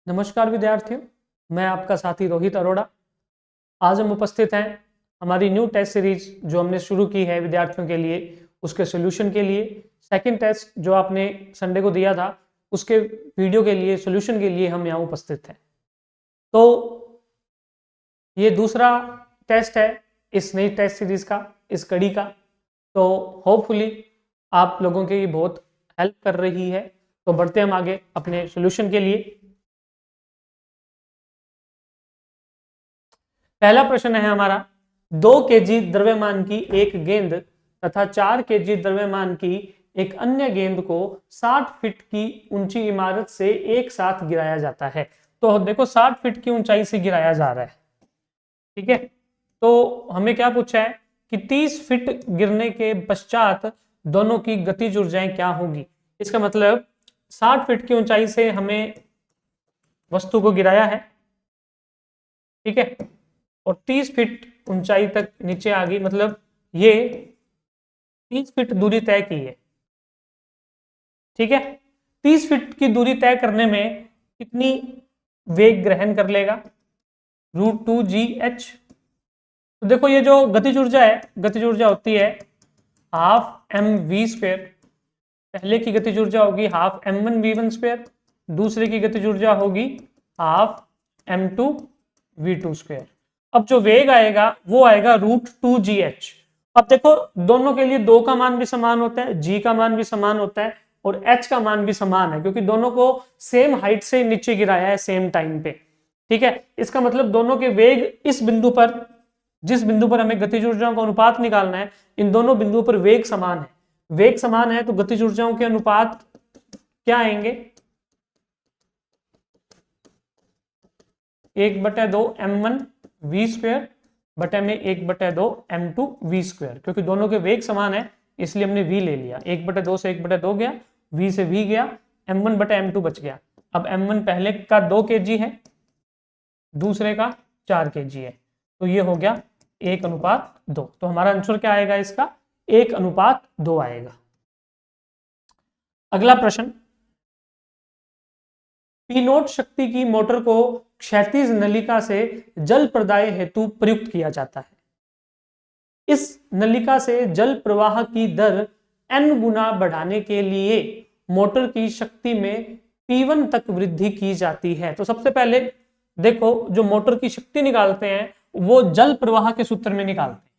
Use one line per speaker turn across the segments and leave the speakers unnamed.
नमस्कार विद्यार्थियों, मैं आपका साथी रोहित अरोड़ा। आज हम उपस्थित हैं हमारी न्यू टेस्ट सीरीज जो हमने शुरू की है विद्यार्थियों के लिए, उसके सॉल्यूशन के लिए। सेकंड टेस्ट जो आपने संडे को दिया था उसके वीडियो के लिए, सॉल्यूशन के लिए हम यहाँ उपस्थित हैं। तो ये दूसरा टेस्ट है इस नई टेस्ट सीरीज का, इस कड़ी का। तो होपफुली आप लोगों की ये बहुत हेल्प कर रही है। तो बढ़ते हम आगे अपने सॉल्यूशन के लिए। पहला प्रश्न है हमारा, 2 केजी द्रव्यमान की एक गेंद तथा 4 केजी द्रव्यमान की एक अन्य गेंद को 60 फीट की ऊंची इमारत से एक साथ गिराया जाता है। तो देखो 60 फीट की ऊंचाई से गिराया जा रहा है, ठीक है। तो हमें क्या पूछा है कि 30 फीट गिरने के पश्चात दोनों की गतिज ऊर्जाएं क्या होगी। इसका मतलब 60 फीट की ऊंचाई से हमें वस्तु को गिराया है, ठीक है, और 30 फीट ऊंचाई तक नीचे आ गई, मतलब ये 30 फीट दूरी तय की है, ठीक है। 30 फीट की दूरी तय करने में कितनी वेग ग्रहण कर लेगा, √2gh। तो देखो ये जो गतिज ऊर्जा है, गतिज ऊर्जा होती है हाफ mv²। पहले की गतिज ऊर्जा होगी हाफ m1v1², दूसरे की गतिज ऊर्जा होगी हाफ m2v2²। अब जो वेग आएगा वो आएगा √2gh। अब देखो दोनों के लिए 2 का मान भी समान होता है, g का मान भी समान होता है और h का मान भी समान है, क्योंकि दोनों को सेम हाइट से नीचे गिराया है सेम टाइम पे, ठीक है। इसका मतलब दोनों के वेग इस बिंदु पर, जिस बिंदु पर हमें गतिज ऊर्जाओं का अनुपात निकालना है, इन दोनों बिंदुओं पर वेग समान है। वेग समान है तो गतिज ऊर्जाओं के अनुपात क्या आएंगे, 1/2 m1v² बटे में 1/2 m2v²। क्योंकि दोनों के वेग समान है इसलिए हमने v ले लिया। 1/2 से 1/2 गया, v से v गया, m1/m2 बच गया। अब m1 पहले का 2 kg है, दूसरे का 4 kg है, तो ये हो गया 1:2। तो हमारा आंसर क्या आएगा इसका, 1:2 आएगा। अगला प्रश्न, P0 शक्ति की मोटर को क्षैतिज नलिका से जल प्रदाय हेतु प्रयुक्त किया जाता है। इस नलिका से जल प्रवाह की दर n गुना बढ़ाने के लिए मोटर की शक्ति में P1 तक वृद्धि की जाती है। तो सबसे पहले देखो जो मोटर की शक्ति निकालते हैं वो जल प्रवाह के सूत्र में निकालते हैं,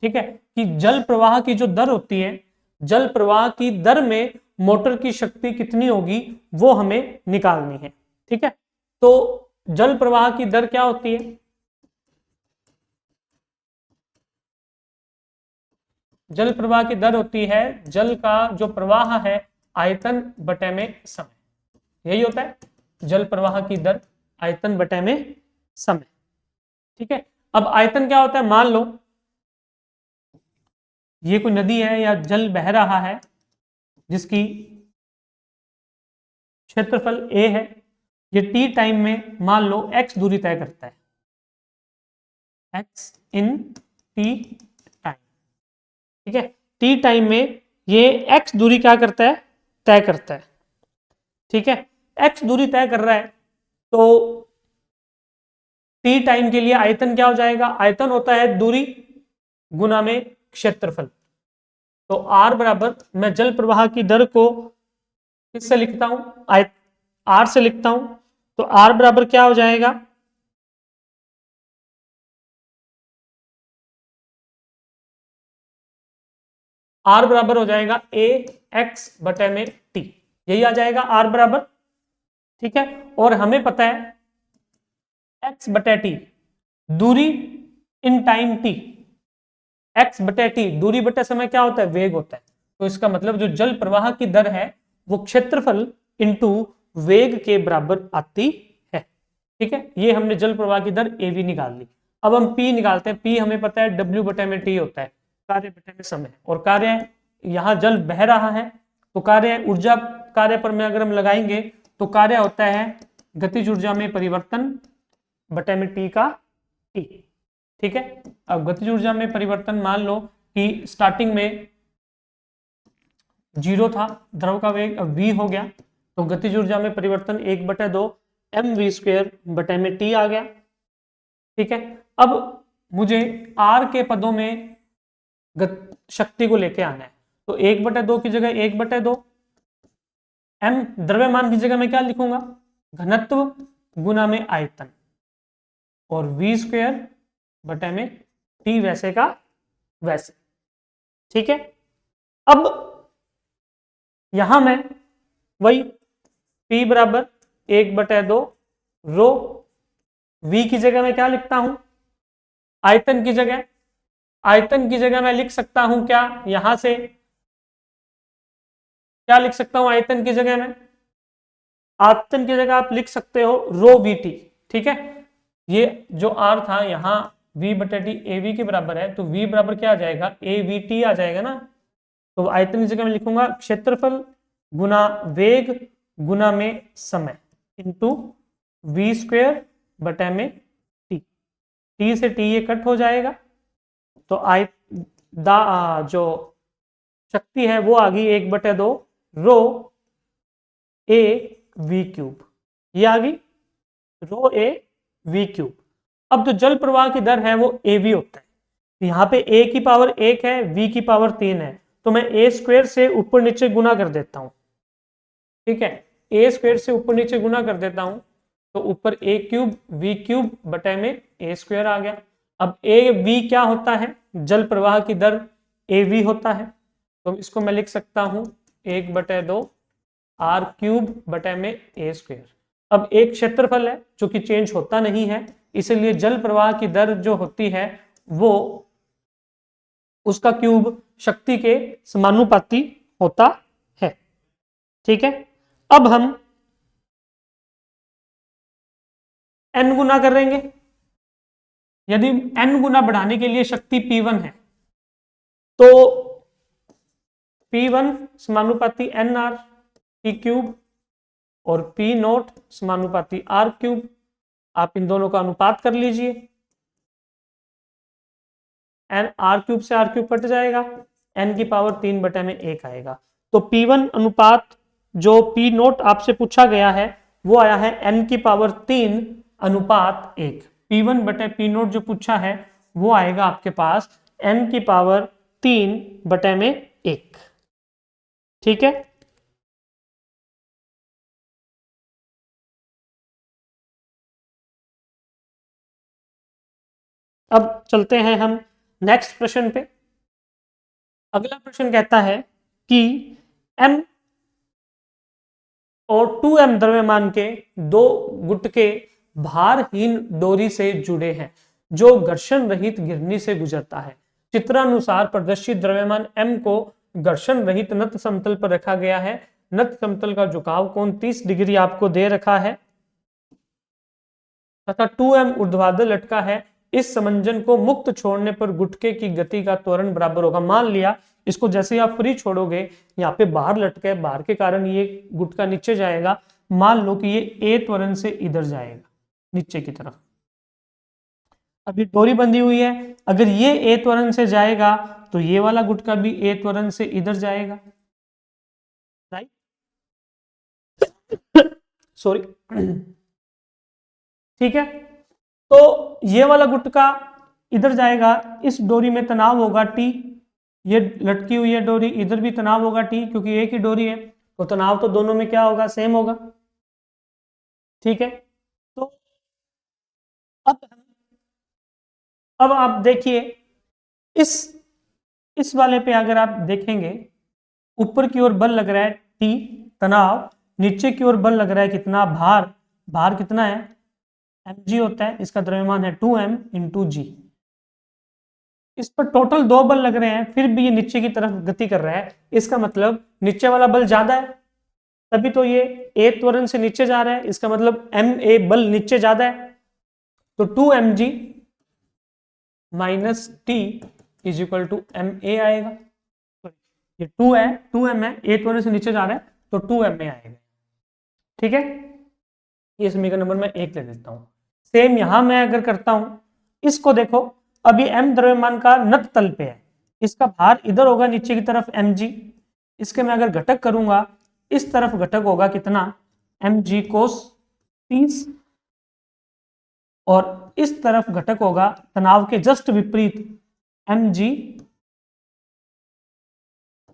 ठीक है, कि जल प्रवाह की जो दर होती है, जल प्रवाह की दर में मोटर की शक्ति कितनी होगी वो हमें निकालनी है, ठीक है। तो जल प्रवाह की दर क्या होती है, जल प्रवाह की दर होती है जल का जो प्रवाह है आयतन बटे में समय, यही होता है जल प्रवाह की दर, आयतन बटे में समय, ठीक है। अब आयतन क्या होता है, मान लो ये कोई नदी है या जल बह रहा है जिसकी क्षेत्रफल a है, ये t टाइम में मान लो x दूरी तय करता है, x in t टाइम, ठीक है। t टाइम में ये x दूरी क्या करता है, तय करता है, ठीक है। x दूरी तय कर रहा है तो t टाइम के लिए आयतन क्या हो जाएगा, आयतन होता है दूरी गुना में क्षेत्रफल। तो r बराबर, मैं जल प्रवाह की दर को किससे लिखता हूं, r से लिखता हूं। तो r बराबर क्या हो जाएगा, r बराबर हो जाएगा ax बटे में t, यही आ जाएगा r बराबर, ठीक है। और हमें पता है x बटे t दूरी इन टाइम t, x बटे t दूरी बटे समय क्या होता है, वेग होता है। तो इसका मतलब जो जल प्रवाह की दर है वो क्षेत्रफल इंटू वेग के बराबर आती है, ठीक है। ये हमने जल प्रवाह की दर av निकाल ली। अब हम p निकालते हैं। p हमें पता है w बटे में t होता है, कार्य बटे में समय, और कार्य यहाँ जल बह रहा है तो कार्य ऊर्जा कार्य पर में अगर हम लगाएंगे तो कार्य होता है गतिज ऊर्जा में परिवर्तन बटे में t का t, ठीक है। अब गतिज ऊर्जा में परिवर्तन, मान लो कि स्टार्टिंग में 0 था द्रव का वेग, अब v हो गया, तो गतिज ऊर्जा में परिवर्तन 1/2 एम वी स्क्वेयर बटे में टी आ गया। ठीक है, अब मुझे आर के पदों में शक्ति को लेके आना है, तो 1/2 की जगह 1/2, एम द्रव्यमान की जगह मैं क्या लिखूंगा, घनत्व गुना में आयतन, और वी स्क्वेयर बटे में टी वैसे का वैसे। ठीक है, अब यहां मैं वही P बराबर 1/2 रो, V की जगह मैं क्या लिखता हूं, आयतन की जगह, आयतन की जगह मैं लिख सकता हूं क्या, यहां से क्या लिख सकता हूं आयतन की जगह में, आयतन की जगह आप लिख सकते हो रो वी टी। ठीक है, ये जो आर था यहां V बटे टी ए वी के बराबर है, तो V बराबर क्या आ जाएगा, ए वी टी आ जाएगा ना। तो आयतन की जगह मैं लिखूंगा क्षेत्रफल गुना वेग गुना में समय इंटू वी स्क्वेयर बटे में टी, टी से टी ये कट हो जाएगा, तो जो शक्ति है वो आ गई 1/2 रो ए वी क्यूब, ये आ गई रो ए वी क्यूब। अब जो जल प्रवाह की दर है वो ए वी होता है, यहाँ पे ए की पावर 1 है, वी की पावर 3 है, तो मैं ए स्क्वेयर से ऊपर नीचे गुना कर देता हूं। ठीक है, ए स्क्वेयर से ऊपर नीचे गुना कर देता हूं, तो ऊपर ए क्यूब वी क्यूब बटे में ए स्क्वेयर आ गया। अब ए वी क्या होता है, जल प्रवाह की दर ए वी होता है, तो इसको मैं लिख सकता हूं 1/2 आर क्यूब बटे में ए स्क्वेयर। अब एक क्षेत्रफल है जो कि चेंज होता नहीं है, इसलिए जल प्रवाह की दर जो होती है वो उसका क्यूब शक्ति के समानुपाती होता है। ठीक है, अब हम n गुना करेंगे, यदि n गुना बढ़ाने के लिए शक्ति P1 है तो P1 समानुपाती एन आर टी क्यूब और P नोट समानुपाती आर क्यूब, आप इन दोनों का अनुपात कर लीजिए, एन आर क्यूब से आर क्यूब कट जाएगा, n की पावर 3 बटे में 1 आएगा। तो P1 अनुपात जो P नोट आपसे पूछा गया है वो आया है n की पावर 3 अनुपात 1। P1 बटे P नोट जो पूछा है वो आएगा आपके पास n की पावर 3 बटे में 1। ठीक है, अब चलते हैं हम नेक्स्ट प्रश्न पे। अगला प्रश्न कहता है कि m और 2m द्रव्यमान के दो गुटके भारहीन डोरी से जुड़े हैं जो घर्षण रहित घिरनी से गुजरता है। चित्रानुसार प्रदर्शित द्रव्यमान m को घर्षण रहित नत समतल पर रखा गया है। नत समतल का झुकाव कोण 30 डिग्री आपको दे रखा है तथा 2m ऊर्ध्वाधर लटका है। इस समंजन को मुक्त छोड़ने पर गुटके की गति का त्वरण बराबर होगा। मान लिया इसको जैसे ही आप फ्री छोड़ोगे, यहाँ पे बाहर लटके, बाहर के कारण ये गुटका नीचे जाएगा। मान लो कि ये ए त्वरण से इधर जाएगा नीचे की तरफ, अभी डोरी बंधी हुई है, अगर ये ए त्वरण से जाएगा तो ये वाला गुटका भी ए त्वरण से इधर जाएगा, राइट, सॉरी। ठीक है, तो ये वाला गुटका इधर जाएगा, इस डोरी में तनाव होगा टी, ये लटकी हुई है डोरी, इधर भी तनाव होगा टी, क्योंकि एक ही डोरी है तो तनाव तो दोनों में क्या होगा, सेम होगा। ठीक है, तो अब आप देखिए इस वाले पे अगर आप देखेंगे, ऊपर की ओर बल लग रहा है टी तनाव, नीचे की ओर बल लग रहा है कितना, भार, भार कितना है mg होता है, इसका द्रव्यमान है 2m इंटू जी। इस पर टोटल 2 बल लग रहे हैं, फिर भी ये नीचे की तरफ गति कर रहा है, इसका मतलब नीचे वाला बल ज्यादा है, तभी तो ये ए त्वरण से नीचे जा रहा है, इसका मतलब एम ए बल नीचे ज्यादा है, तो 2mg minus t is equal to m a आएगा। ये 2m है, ए त्वरण से नीचे जा रहा है तो 2ma आएगा। ठीक है, ये समीकरण नंबर मैं 1 ले लेता हूं। सेम यहां मैं अगर करता हूं, इसको देखो, अभी m द्रव्यमान का नत तल पे है, इसका भार इधर होगा नीचे की तरफ mg, इसके मैं अगर घटक करूंगा, इस तरफ घटक होगा कितना mg कोस 30 और इस तरफ घटक होगा तनाव के जस्ट विपरीत mg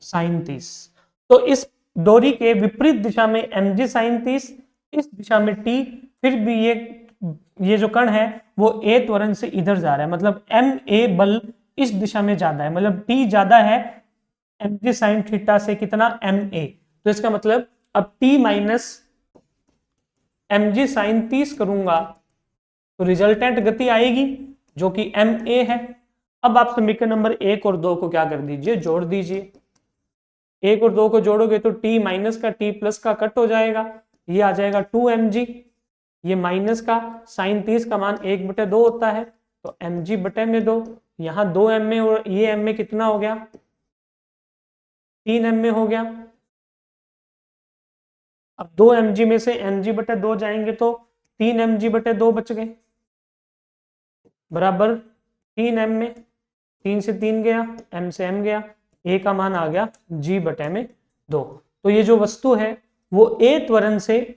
sin 30। तो इस डोरी के विपरीत दिशा में mg sin 30, इस दिशा में t, फिर भी ये जो कण है वो a त्वरण से इधर जा रहा है, मतलब ma बल इस दिशा में ज्यादा है, मतलब t ज्यादा है mg sin थीटा से कितना ma। तो इसका मतलब अब t माइनस mg sin 30 करूंगा तो रिजल्टेंट गति आएगी जो कि ma है। अब आप समीकरण नंबर 1 और 2 को क्या कर दीजिए, जोड़ दीजिए। 1 और 2 को जोड़ोगे तो t माइनस का t प्लस का कट हो जाएगा, ये आ जाएगा 2mg, ये माइनस का साइन 30 का मान 1/2 होता है तो mg/2, यहाँ 2ma और ये ma कितना हो गया, 3ma हो गया। अब 2mg में से mg/2 जाएंगे तो 3mg/2 बच गए, बराबर 3ma, 3 से 3 गया, m से m गया, a का मान आ गया g/2। तो ये जो वस्तु है वो a त्वरण से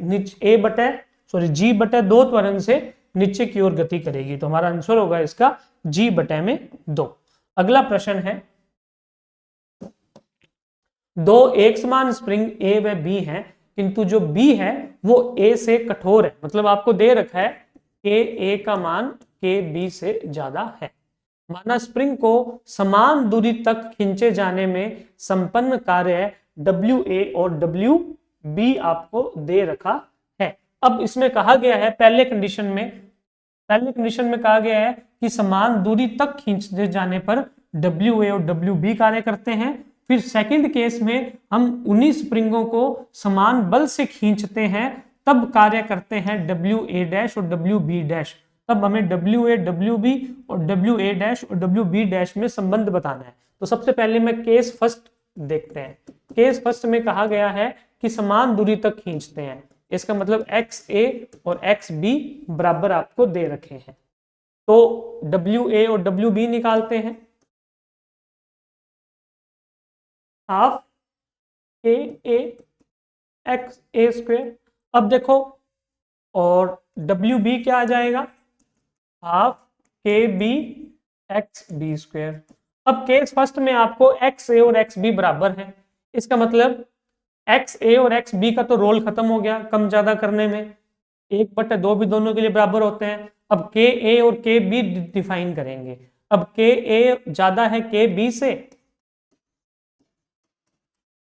g/2 त्वरण से नीचे की ओर गति करेगी, तो हमारा आंसर होगा इसका g/2। अगला प्रश्न है, दो एक समान स्प्रिंग A व B हैं, किंतु जो B है वो A से कठोर है, मतलब आपको दे रखा है कि A का मान KB से ज्यादा है। माना स्प्रिंग को समान दूरी तक खींचे जाने में संपन्न कार्य WA और WB आपको दे रखा है। अब इसमें कहा गया है पहले कंडीशन में कहा गया है कि समान दूरी तक खींचे जाने पर WA और WB कार्य करते हैं। फिर सेकंड केस में हम उन्हीं स्प्रिंगों को समान बल से खींचते हैं तब कार्य करते हैं WA' और WB'। तब हमें WA, WB और WA' और WB' में संबंध बताना है। तो सबसे पहले मैं केस फर्स्ट देखते हैं। केस फर्स्ट में कहा गया है कि समान दूरी तक खींचते हैं, इसका मतलब XA और XB बराबर आपको दे रखे हैं, तो WA और WB निकालते हैं, हाफ KA XA²। अब देखो और WB क्या आ जाएगा, हाफ KB XB²। अब केस फर्स्ट में आपको XA और XB बराबर है, इसका मतलब XA और XB का तो रोल खत्म हो गया कम ज्यादा करने में, 1/2 भी दोनों के लिए बराबर होते हैं। अब KA और KB डिफाइन करेंगे। अब KA ज्यादा है KB से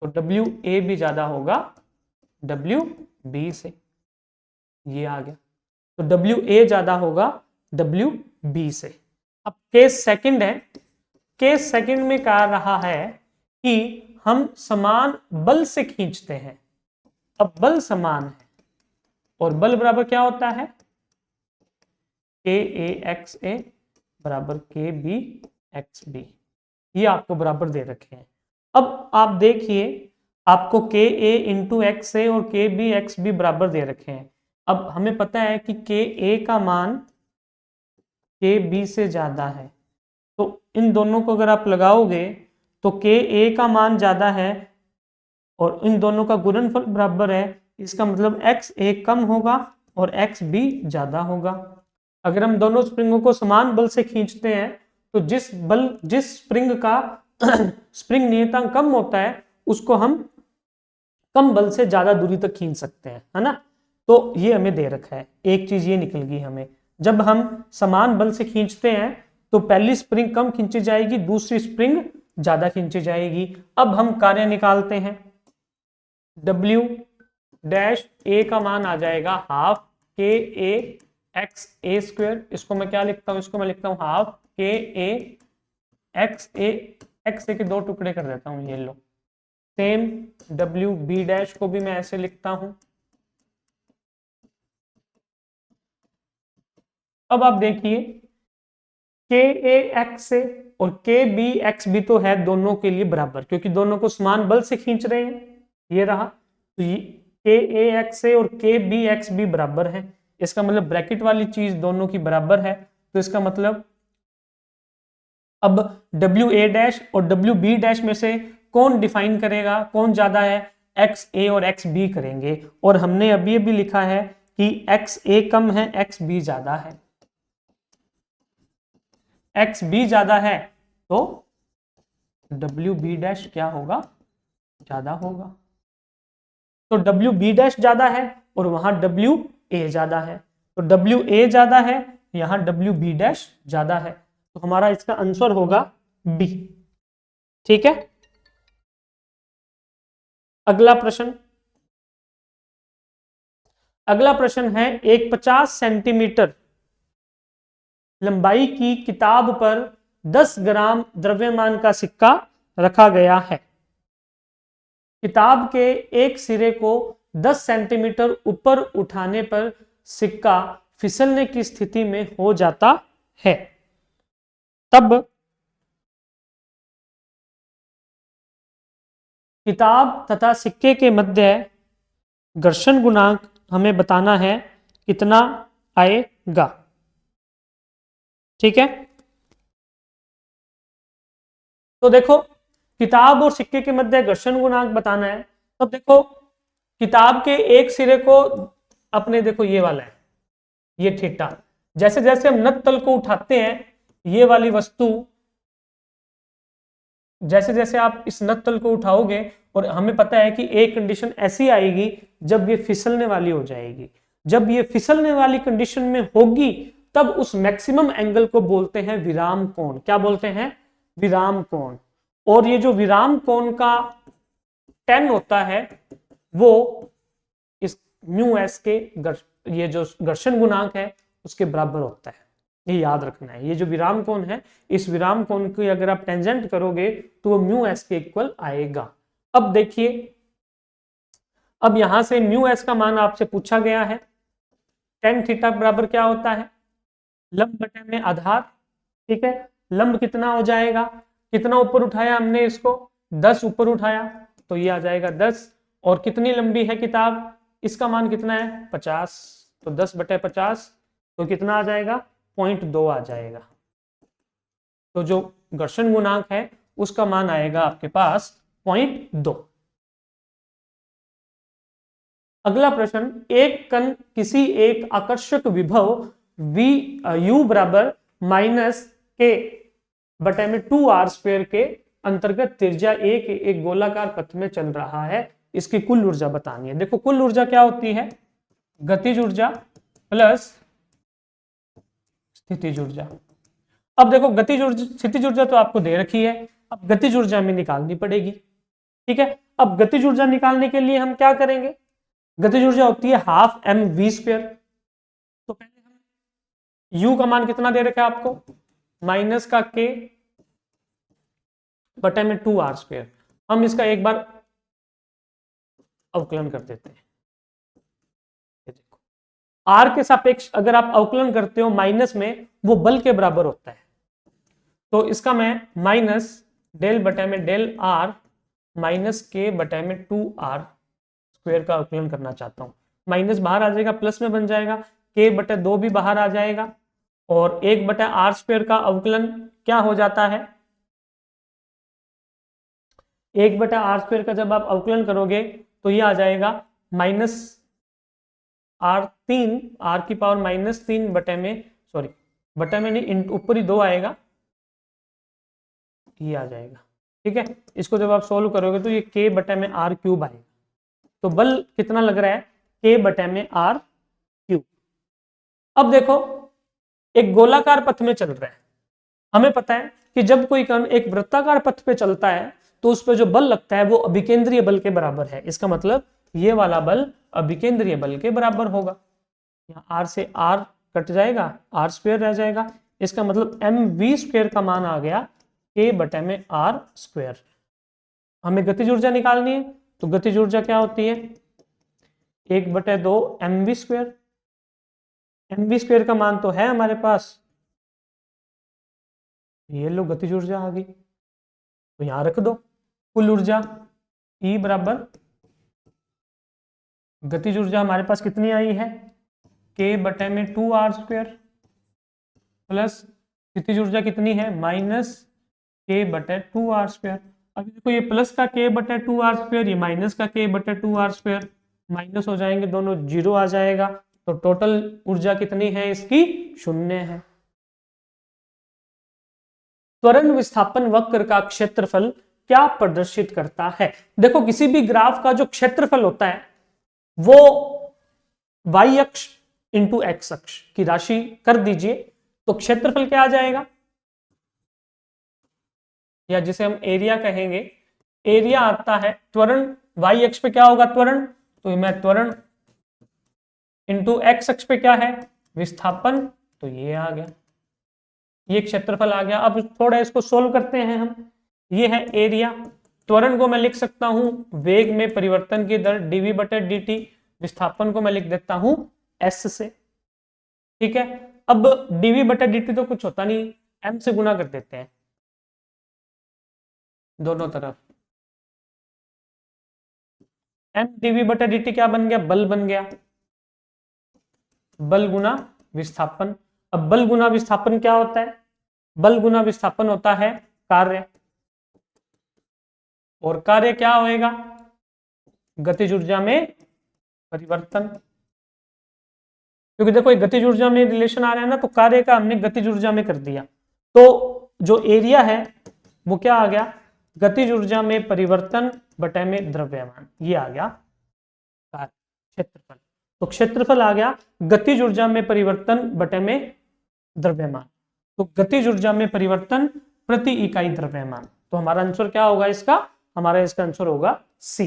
तो WA भी ज्यादा होगा WB से, ये आ गया, तो WA ज्यादा होगा WB से। अब केस सेकंड है, केस सेकंड में कहा रहा है कि हम समान बल से खींचते हैं। अब बल समान है और बल बराबर क्या होता है, KAXA बराबर KBXB, ये आपको बराबर दे रखे हैं। अब आप देखिए आपको KA इंटू XA और KBXB बराबर दे रखे हैं। अब हमें पता है कि KA का मान KB से ज्यादा है, तो इन दोनों को अगर आप लगाओगे तो KA का मान ज्यादा है और इन दोनों का गुणनफल बराबर है, इसका मतलब XA कम होगा और XB ज्यादा होगा। अगर हम दोनों स्प्रिंगों को समान बल से खींचते हैं तो जिस स्प्रिंग का स्प्रिंग नियतांक कम होता है उसको हम कम बल से ज्यादा दूरी तक खींच सकते हैं, है ना। तो ये हमें दे रखा है, एक चीज ये निकल गई हमें, जब हम समान बल से खींचते हैं तो पहली स्प्रिंग कम खींची जाएगी, दूसरी स्प्रिंग ज्यादा खींची जाएगी। अब हम कार्य निकालते हैं, W' A का मान आ जाएगा हाफ KA XA²। इसको मैं क्या लिखता हूं, इसको मैं लिखता हूं हाफ KA XA के 2 टुकड़े कर देता हूं, ये लो। सेम WB' को भी मैं ऐसे लिखता हूं। अब आप देखिए KAXA और KBXB तो है दोनों के लिए बराबर, क्योंकि दोनों को समान बल से खींच रहे हैं, ये रहा। तो KAXA और KBXB बराबर है, इसका मतलब ब्रैकेट वाली चीज दोनों की बराबर है, तो इसका मतलब अब WA' और WB' में से कौन डिफाइन करेगा, कौन ज्यादा है, XA और XB करेंगे। और हमने अभी लिखा है कि एक्स ए कम है, एक्स बी ज्यादा है, एक्स बी ज्यादा है तो डब्ल्यू बी डैश क्या होगा, ज्यादा होगा। तो डब्ल्यू बी डैश ज्यादा है और वहां डब्ल्यू ए ज्यादा है, तो डब्ल्यू ए ज्यादा है, यहां डब्ल्यू बी डैश ज्यादा है, तो हमारा इसका आंसर होगा बी। ठीक है, अगला प्रश्न। अगला प्रश्न है, एक 50 सेंटीमीटर लंबाई की किताब पर 10 ग्राम द्रव्यमान का सिक्का रखा गया है। किताब के एक सिरे को 10 सेंटीमीटर ऊपर उठाने पर सिक्का फिसलने की स्थिति में हो जाता है, तब किताब तथा सिक्के के मध्य घर्षण गुणांक हमें बताना है कितना आएगा। ठीक है, तो देखो किताब और सिक्के के मध्य घर्षण गुणांक बताना है। तो देखो किताब के एक सिरे को अपने देखो ये वाला है, ये थीटा, जैसे जैसे हम नत तल को उठाते हैं ये वाली वस्तु, जैसे जैसे आप इस नत तल को उठाओगे, और हमें पता है कि एक कंडीशन ऐसी आएगी जब ये फिसलने वाली हो जाएगी, जब ये फिसलने वाली कंडीशन में होगी तब उस मैक्सिमम एंगल को बोलते हैं विराम कोण। क्या बोलते हैं, विराम कोण। और ये जो विराम कोण का tan होता है वो इस म्यू एस के ये जो घर्षण गुणांक है उसके बराबर होता है, ये याद रखना है। ये जो विराम कोण है, इस विराम कोण की अगर आप टेंजेंट करोगे तो वो म्यू एस के इक्वल आएगा। अब देखिए, अब यहां से म्यू एस का मान आपसे पूछा गया है, tan थीटा बराबर क्या होता है, लंब बटे में आधार। ठीक है, लंब कितना हो जाएगा, कितना ऊपर उठाया हमने इसको, 10 ऊपर उठाया, तो ये आ जाएगा 10। और कितनी लंबी है किताब, इसका मान कितना है 50, तो 10 बटे 50 तो कितना आ जाएगा 0.2 आ जाएगा। तो जो घर्षण गुणांक है उसका मान आएगा आपके पास 0.2। अगला प्रश्न, एक कण किसी एक आकर्षक विभव v u बराबर माइनस के बटे में 2r² के अंतर्गत त्रिज्या a के एक गोलाकार पथ में चल रहा है, इसकी कुल ऊर्जा बतानी है। देखो कुल ऊर्जा क्या होती है, गतिज ऊर्जा प्लस स्थितिज ऊर्जा। अब देखो गतिज ऊर्जा स्थितिज ऊर्जा तो आपको दे रखी है, अब गतिज ऊर्जा में निकालनी पड़ेगी। ठीक है, अब गतिज ऊर्जा निकालने के लिए हम क्या करेंगे, गतिज ऊर्जा होती है हाफ mv²। तो पहले हम u का मान कितना दे रखा है आपको, माइनस का k बटे में 2r²। हम इसका एक बार अवकलन कर देते हैं। देखो r के सापेक्ष अगर आप अवकलन करते हो माइनस में, वो बल के बराबर होता है, तो इसका मैं माइनस डेल बटे में डेल r माइनस के बटे में 2r² का अवकलन करना चाहता हूं। माइनस बाहर आ जाएगा, प्लस में बन जाएगा, k बटे 2 भी बाहर आ जाएगा, और 1 बटे r² का अवकलन क्या हो जाता है, 1 बटा r² का जब आप अवकलन करोगे तो ये आ जाएगा माइनस r3 r की पावर -3 बटे में, सॉरी बटे में नहीं, ऊपर ही 2 आएगा, ये आ जाएगा। ठीक है, इसको जब आप सोल्व करोगे तो ये k बटे में r³ आएगा। तो बल कितना लग रहा है, k बटे में r³। अब देखो एक गोलाकार पथ में चल रहा है, हमें पता है कि जब कोई कण एक वृत्ताकार पथ पे चलता है तो उस पर जो बल लगता है वो अभिकेंद्रीय बल के बराबर है। इसका मतलब ये वाला बल अभिकेंद्रीय बल के बराबर होगा। यहाँ r से r कट जाएगा, r² रह जाएगा, इसका मतलब mv² का मान आ गया k बटे में r²। हमें गतिज ऊर्जा निकालनी है, तो गतिज ऊर्जा क्या होती है, 1/2 mv²। mv² का मान तो है हमारे पास, ये लो गतिज ऊर्जा आ गई, तो यहां रख दो। कुल ऊर्जा E बराबर, गतिज ऊर्जा हमारे पास कितनी आई है, k बटे में 2r² प्लस स्थितिज ऊर्जा कितनी है, माइनस k बटे 2r²। अभी देखो ये प्लस का k बटे 2r², ये माइनस का k बटे 2r², माइनस हो जाएंगे दोनों, जीरो आ जाएगा, तो टोटल ऊर्जा कितनी है इसकी? 0 है। त्वरण विस्थापन वक्र का क्षेत्रफल क्या प्रदर्शित करता है? देखो किसी भी ग्राफ का जो क्षेत्रफल होता है वो y अक्ष इंटू एक्स अक्ष की राशि कर दीजिए, तो क्षेत्रफल क्या आ जाएगा, या जिसे हम एरिया कहेंगे, एरिया आता है त्वरण, y अक्ष पे क्या होगा त्वरण, तो मैं त्वरण इंटू एक्स अक्ष पे क्या है विस्थापन, तो ये आ गया, ये क्षेत्रफल आ गया। अब थोड़ा इसको सोल्व करते हैं हम। ये है एरिया, त्वरण को मैं लिख सकता हूं वेग में परिवर्तन की दर dv बटे dt, विस्थापन को मैं लिख देता हूं s से, ठीक है। अब dv बटे dt तो कुछ होता नहीं, m से गुना कर देते हैं दोनों तरफ, m dv बटे dt क्या बन गया, बल बन गया, बल गुना विस्थापन। अब बल गुना विस्थापन क्या होता है, बल गुना विस्थापन होता है कार्य, और कार्य क्या होएगा, गतिज ऊर्जा में परिवर्तन, क्योंकि देखो गतिज ऊर्जा में रिलेशन आ रहा है ना, तो कार्य का हमने गतिज ऊर्जा में कर दिया, तो जो एरिया है वो क्या आ गया, गतिज ऊर्जा में परिवर्तन बटे में द्रव्यमान, ये आ गया क्षेत्रफल। तो क्षेत्रफल आ गया गतिज ऊर्जा में परिवर्तन बटे में द्रव्यमान, तो गतिज ऊर्जा में परिवर्तन प्रति इकाई द्रव्यमान, तो हमारा आंसर क्या होगा इसका, हमारा इसका आंसर होगा सी।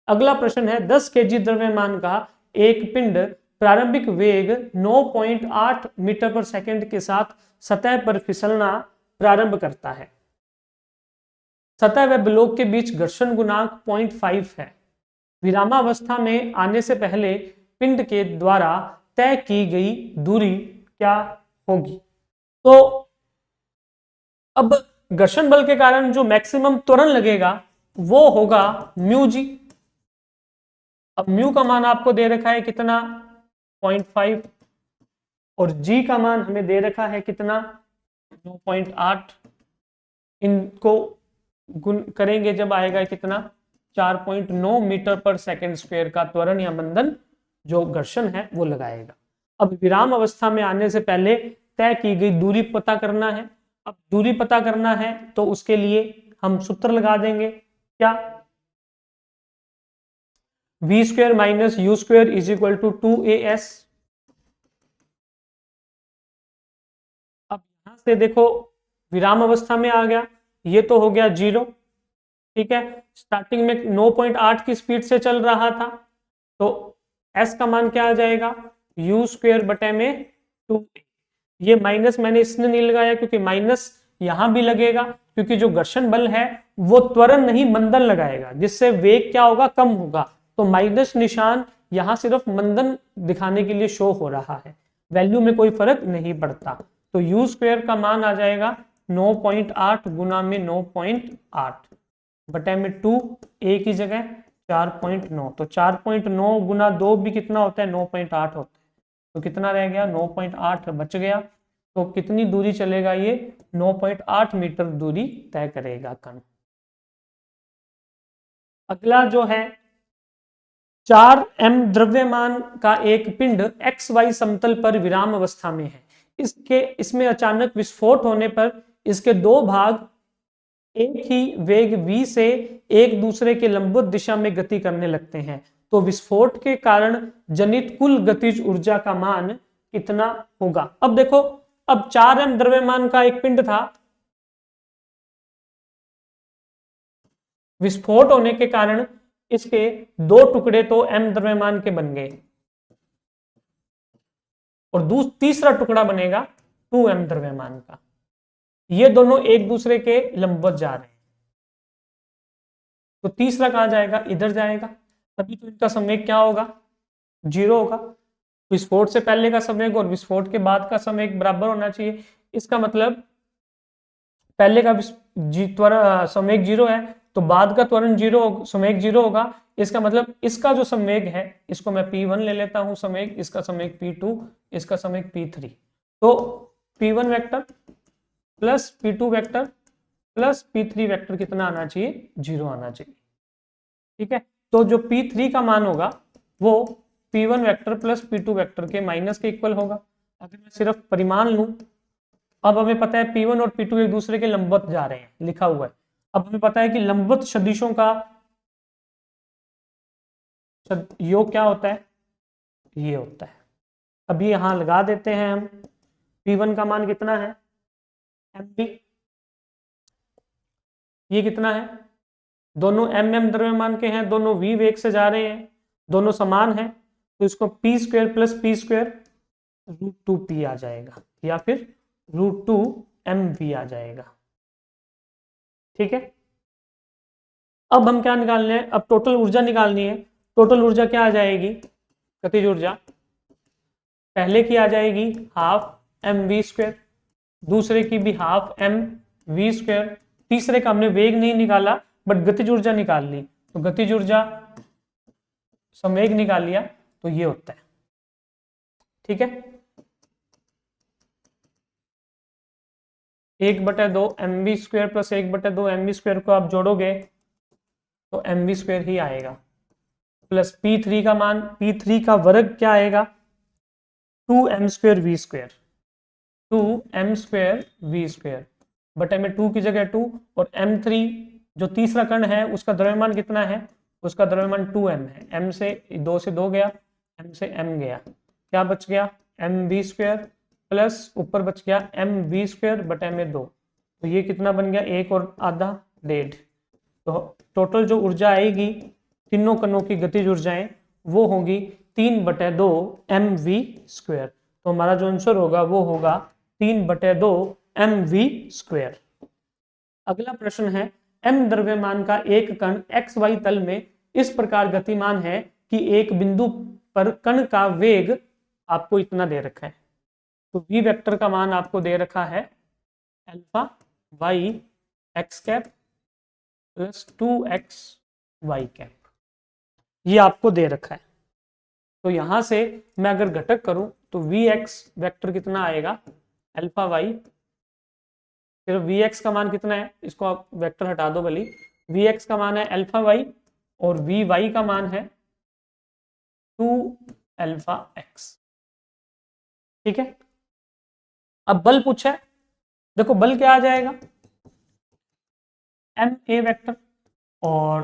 अगला प्रश्न है 10 केजी द्रव्यमान का एक पिंड प्रारंभिक वेग 9.8 मीटर पर सेकंड के साथ सतह पर फिसलना प्रारंभ करता है, सतह व ब्लॉक के बीच घर्षण गुणांक 0.5 है, विरामावस्था में आने से पहले पिंड के द्वारा तय की गई दूरी क्या होगी। तो अब घर्षण बल के कारण जो मैक्सिमम त्वरण लगेगा वो होगा म्यू जी। अब म्यू का मान आपको दे रखा है कितना 0.5, और जी का मान हमें दे रखा है कितना 9.8, इनको गुण करेंगे जब आएगा कितना 4.9 मीटर पर सेकंड स्क्वायर का त्वरण या मंदन जो घर्षण है वो लगाएगा। अब विराम अवस्था में आने से पहले तय की गई दूरी पता करना है। अब दूरी पता करना है तो उसके लिए हम सूत्र लगा देंगे, क्या, v square minus u square is equal to 2as। अब यहां से देखो विराम अवस्था में आ गया, ये तो हो गया 0, ठीक है, स्टार्टिंग में 9.8 की स्पीड से चल रहा था, तो s का मान क्या आ जाएगा, यू स्क्वायर बटे में 2a। ये माइनस मैंने इसने नहीं लगाया क्योंकि माइनस यहां भी लगेगा, क्योंकि जो घर्षण बल है वो त्वरण नहीं मंदन लगाएगा, जिससे वेग क्या होगा, कम होगा, तो माइनस निशान यहां सिर्फ मंदन दिखाने के लिए शो हो रहा है, वैल्यू में कोई फर्क नहीं पड़ता। तो यू स्क्वायर का मान आ जाएगा 9.8 गुना में 9.8 बटे में 2, a की जगह 4.9, तो 4.9 गुना 2 भी कितना होता है 9.8 होता है, तो कितना रह गया 9.8 बच गया, तो कितनी दूरी चलेगा ये 9.8 मीटर दूरी तय करेगा कण। अगला जो है 4m द्रव्यमान का एक पिंड xy समतल पर विराम अवस्था में है, इसमें अचानक विस्फोट होने पर इसके दो भाग एक ही वेग v से एक दूसरे के लंबवत दिशा में गति करने लगते हैं, तो विस्फोट के कारण जनित कुल गतिज ऊर्जा का मान कितना होगा। अब देखो, अब 4m द्रव्यमान का एक पिंड था, विस्फोट होने के कारण इसके दो टुकड़े तो m द्रव्यमान के बन गए, और तीसरा टुकड़ा बनेगा 2m द्रव्यमान का, ये दोनों एक दूसरे के लंबवत जा रहे हैं, तो तीसरा कहां जाएगा, इधर जाएगा, तभी तो इनका संवेग क्या होगा, 0 होगा। विस्फोट से पहले का संवेग और विस्फोट के बाद का संवेग बराबर होना चाहिए, इसका मतलब पहले का संवेग 0 है तो बाद का त्वरण 0, संवेग 0 होगा, इसका मतलब इसका जो संवेग है इसको मैं P1 ले लेता हूं संवेग, इसका संवेग P2, इसका संवेग P3, तो P1 vector plus P2 vector plus P3 vector कितना आना चाहिए, 0 आना चाहिए, ठीक है। तो जो P3 का मान होगा वो P1 vector plus P2 vector के माइनस के इक्वल होगा। अगर मैं सिर्फ परिमाण लूं, अब हमें पता है P1 और P2 एक दूसरे के लंबवत जा रहे हैं, लिखा हुआ है। अब हमें पता है कि लंबवत सदिशों का योग क्या होता है, ये होता है। अभी यहां लगा देते हैं हम। P1 का मान कितना है, mv, ये कितना है, दोनों mm द्रव्यमान के हैं, दोनों v वेग से जा रहे हैं, दोनों समान हैं, तो इसको p square plus p square √2p आ जाएगा, या फिर √2mv आ जाएगा। ठीक है, अब हम क्या निकालने हैं, अब टोटल ऊर्जा निकालनी है। टोटल ऊर्जा क्या आ जाएगी, गतिज ऊर्जा पहले की आ जाएगी हाफ mv स्क्वायर, दूसरे की भी हाफ mv स्क्वायर, तीसरे का हमने वेग नहीं निकाला बट गतिज ऊर्जा निकाल ली, तो गतिज ऊर्जा संवेग निकाल लिया, तो ये होता है। ठीक है, 1/2 mv square plus 1/2 mv square को आप जोड़ोगे तो mv स्क्वायर ही आएगा, प्लस P3 का मान, P3 का वर्ग क्या आएगा, 2m square v square, 2m square v square बटे में 2 की जगह 2, और m3 जो तीसरा कण है उसका द्रव्यमान कितना है, उसका द्रव्यमान 2m है, m से 2 से 2 गया, m से m गया, क्या बच गया mv स्क्वायर प्लस ऊपर बच गया mv स्क्वायर बटे में 2, तो ये कितना बन गया, 1 और आधा 1.5। तो टोटल जो ऊर्जा आएगी तीनों कणों की गतिज ऊर्जाएं वो होगी 3/2 mv स्क्वायर। तो हमारा जो आंसर होगा वो होगा 3/2 mv स्क्वायर। अगला प्रश्न है, m द्रव्यमान का एक कण xy तल में इस प्रकार गतिमान है कि एक बिंदु पर कण का वेग आपको इतना दे रखा है। तो v वेक्टर का मान आपको दे रखा है alpha y x cap plus 2x y cap, ये आपको दे रखा है। तो यहां से मैं अगर घटक करूं तो vx वेक्टर कितना आएगा, अल्फा y, फिर vx का मान कितना है, इसको आप वेक्टर हटा दो भली, vx का मान है अल्फा y और vy का मान है 2 अल्फा x। ठीक है, अब बल पूछा है, देखो बल क्या आ जाएगा, m a वेक्टर, और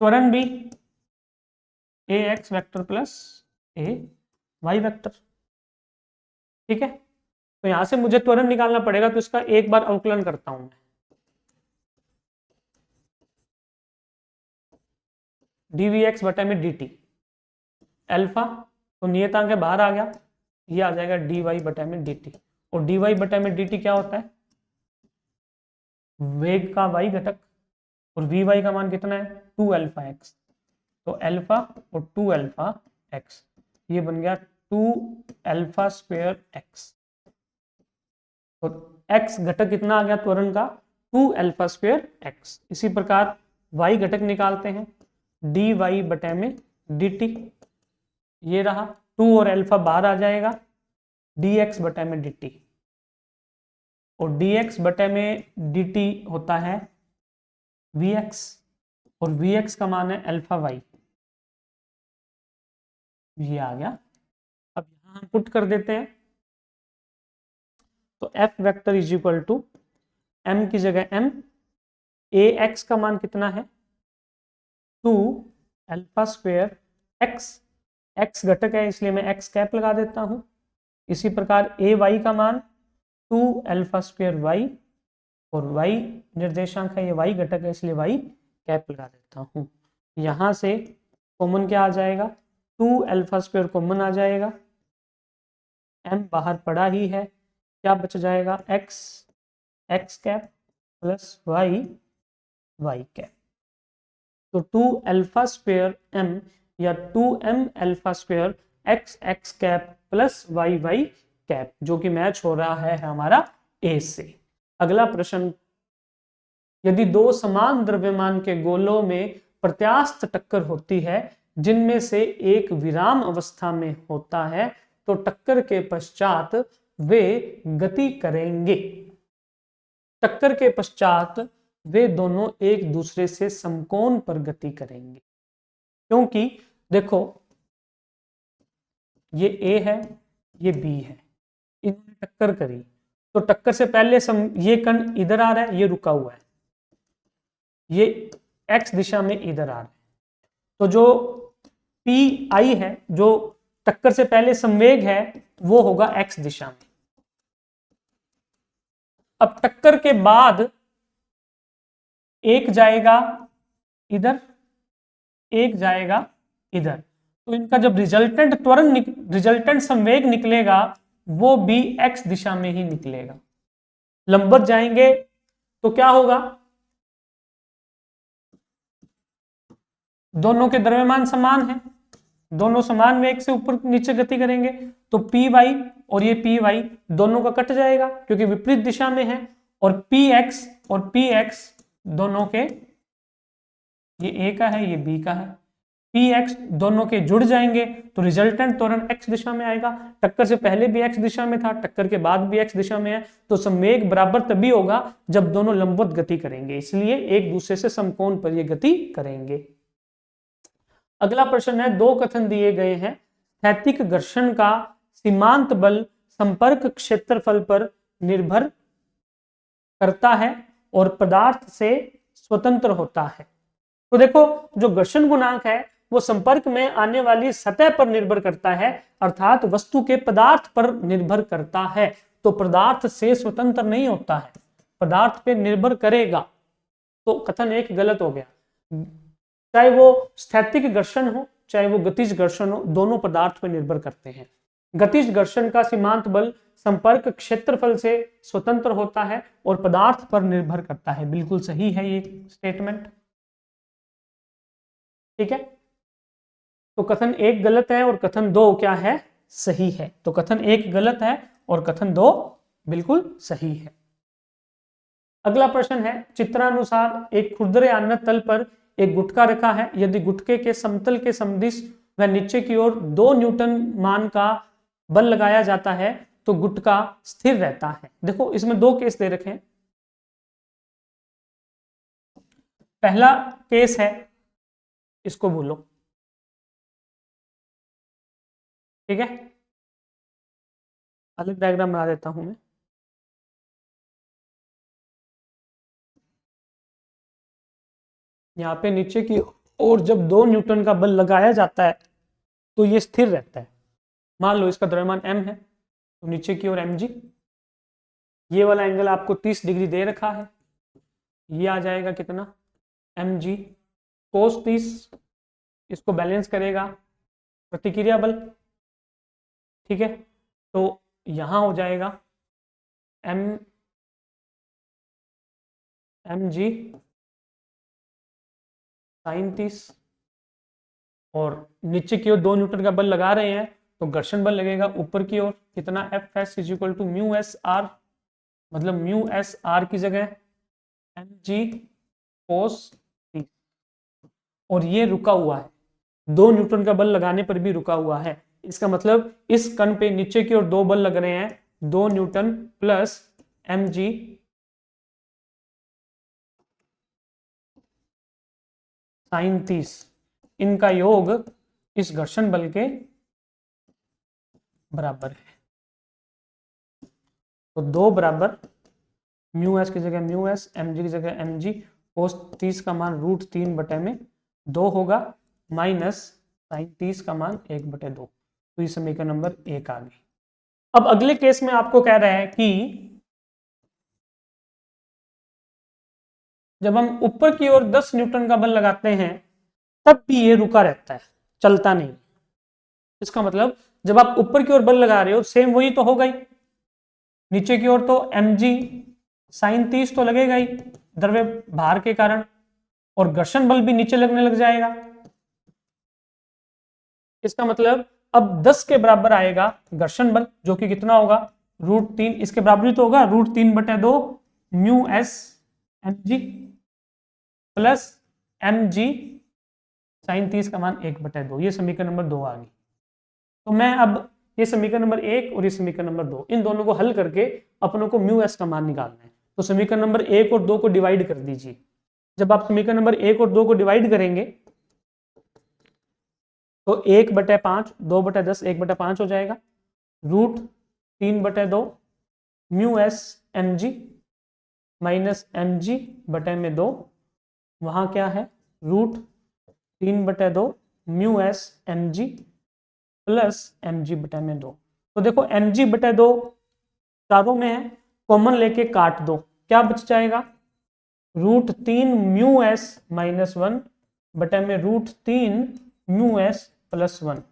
त्वरण भी ax vector plus ay vector. ठीक है, तो यहां से मुझे त्वरण निकालना पड़ेगा, तो इसका एक बार अवकलन करता हूं मैं, dvx बटे में dt, अल्फा तो नियतांक बाहर आ गया, ये आ जाएगा dy बटे में dt, और dy बटे में dt क्या होता है, वेग का y घटक, और vy का मान कितना है 2 अल्फा x, तो अल्फा और 2 अल्फा x, ये बन गया 2 अल्फा स्क्वायर x, तो x घटक कितना आ गया त्वरण का 2 अल्फा स्क्वायर x। इसी प्रकार y घटक निकालते हैं, dy बटे में dt, ये रहा 2 और अल्फा बाहर आ जाएगा, dx बटे में dt, और dx बटे में dt होता है vx, और vx का मान है अल्फा y, ये आ गया। अब यहां हम पुट कर देते हैं, तो f vector is equal to m की जगह m, ax का मान कितना है 2 अल्फा स्क्वायर x, x घटक है इसलिए मैं x कैप लगा देता हूं। इसी प्रकार ay का मान 2 अल्फा स्क्वायर y, और y निर्देशांक है, ये y घटक है इसलिए y कैप लगा देता हूं। यहां से कॉमन क्या आ जाएगा, 2 अल्फा स्क्वायर कॉमन आ जाएगा, m बाहर पड़ा ही है, क्या बच जाएगा x, x cap plus y cap, तो 2 अल्फा स्क्वायर m या 2m alpha square x cap plus y cap, जो कि मैच हो रहा है हमारा a से। अगला प्रश्न, यदि दो समान द्रव्यमान के गोलों में प्रत्यास्थ टक्कर होती है जिनमें से एक विराम अवस्था में होता है, तो टक्कर के पश्चात वे गति करेंगे। टक्कर के पश्चात वे दोनों एक दूसरे से समकोण पर गति करेंगे, क्योंकि देखो ये ए है, ये बी है, इन्होंने टक्कर करी, तो टक्कर से पहले ये कण इधर आ रहा है, ये रुका हुआ है, ये एक्स दिशा में इधर आ रहा है, तो जो पी आई है, जो टक्कर से पहले संवेग है, वो होगा एक्स दिशा में। अब टक्कर के बाद एक जाएगा इधर, एक जाएगा इधर, तो इनका जब रिजल्टेंट संवेग निकलेगा वो भी एक्स दिशा में ही निकलेगा। लंबवत जाएंगे तो क्या होगा, दोनों के द्रव्यमान समान है, दोनों समान वेग से ऊपर नीचे गति करेंगे, तो पी वाई और ये पी वाई दोनों का कट जाएगा क्योंकि विपरीत दिशा में है, और पी एक्स और पी एक्स दोनों के, ये ए का है, ये बी का है, पी एक्स दोनों के जुड़ जाएंगे तो रिजल्टेंट त्वरण एक्स दिशा में आएगा। टक्कर से पहले भी एक्स दिशा में था, टक्कर के बाद भी एक्स दिशा में है, तो संवेग बराबर तभी होगा जब दोनों लंबवत गति करेंगे, इसलिए एक दूसरे से समकोण पर ये गति करेंगे। अगला प्रश्न है, दो कथन दिए गए हैं, स्थैतिक घर्षण का सीमांत बल संपर्क क्षेत्रफल पर निर्भर करता है और पदार्थ से स्वतंत्र होता है। तो देखो, जो घर्षण गुणांक है वो संपर्क में आने वाली सतह पर निर्भर करता है, अर्थात वस्तु के पदार्थ पर निर्भर करता है, तो पदार्थ से स्वतंत्र नहीं होता है, पदार्थ पे निर्भर करेगा, तो कथन एक गलत हो गया। चाहे वो स्थैतिक घर्षण हो चाहे वो गतिज घर्षण हो, दोनों पदार्थ पर निर्भर करते हैं। गतिज घर्षण का सीमांत बल संपर्क क्षेत्रफल से स्वतंत्र होता है और पदार्थ पर निर्भर करता है, बिल्कुल सही है ये स्टेटमेंट, ठीक है। तो कथन एक गलत है और कथन दो क्या है, सही है। तो कथन एक गलत है और कथन दो बिल्कुल सही है। अगला प्रश्न है, चित्रानुसार एक खुरदरे आनत तल पर एक गुटका रखा है, यदि गुटके के समतल के समदिश व नीचे की ओर 2 न्यूटन मान का बल लगाया जाता है तो गुटका स्थिर रहता है। देखो, इसमें दो केस दे रखे हैं। पहला केस है, इसको भूलो, ठीक है, अलग डायग्राम बना देता हूं मैं। यहाँ पे नीचे की ओर जब 2 न्यूटन का बल लगाया जाता है तो ये स्थिर रहता है। मान लो इसका द्रव्यमान m है, तो नीचे की ओर mg, ये वाला एंगल आपको 30 डिग्री दे रखा है, ये आ जाएगा कितना, mg cos 30, इसको बैलेंस करेगा प्रतिक्रिया बल, ठीक है, तो यहां हो जाएगा mg sin 30, और नीचे की ओर 2 न्यूटन का बल लगा रहे हैं तो घर्षण बल लगेगा ऊपर की ओर, कितना Fs equal to mu s r, मतलब म्यू एस आर की जगह mg cos 30, और ये रुका हुआ है, 2 न्यूटन का बल लगाने पर भी रुका हुआ है, इसका मतलब इस कण पे नीचे की ओर 2 बल लग रहे हैं, 2 न्यूटन प्लस mg sin 30, इनका योग इस घर्षण बल के बराबर है। तो 2 बराबर म्यू एस की जगह म्यू एस, mg की जगह mg, cos 30 का मान √3/2 होगा, माइनस sin 30 का मान 1/2, तो ये समीकरण नंबर 1 आ गई। अब अगले केस में आपको कह रहा है कि जब हम ऊपर की ओर 10 न्यूटन का बल लगाते हैं तब भी ये रुका रहता है, चलता नहीं। इसका मतलब जब आप ऊपर की ओर बल लगा रहे हो सेम वही तो होगा ही, नीचे की ओर तो mg sin 30 तो लगेगा ही द्रव्य भार के कारण, और घर्षण बल भी नीचे लगने लग जाएगा। इसका मतलब अब 10 के बराबर आएगा घर्षण बल, जो कि कितना होगा, √3, इसके बराबर ही तो होगा, √3/2 mu S mg plus mg sin 30 का मान 1/2, ये समीकरण नंबर 2 आ गई। तो मैं अब ये समीकरण नंबर 1 और ये समीकरण नंबर 2, इन दोनों को हल करके अपनों को म्यू एस का मान निकालना है। तो समीकरण नंबर 1 और 2 को डिवाइड कर दीजिए। जब आप समीकरण नंबर 1 और 2 को डिवाइड करेंगे तो 1/5, 2/10, 1/5 हो जाएगा। √3/2 mu s m g minus m g बटे में 2, वहां क्या है √3/2 म्यू एस एम जी प्लस एम जी बटे में 2। तो देखो एम जी बटे 2 चारों में है, कॉमन लेके काट दो, क्या बच जाएगा √3 म्यू एस माइनस 1 बटे में √3 म्यू एस प्लस 1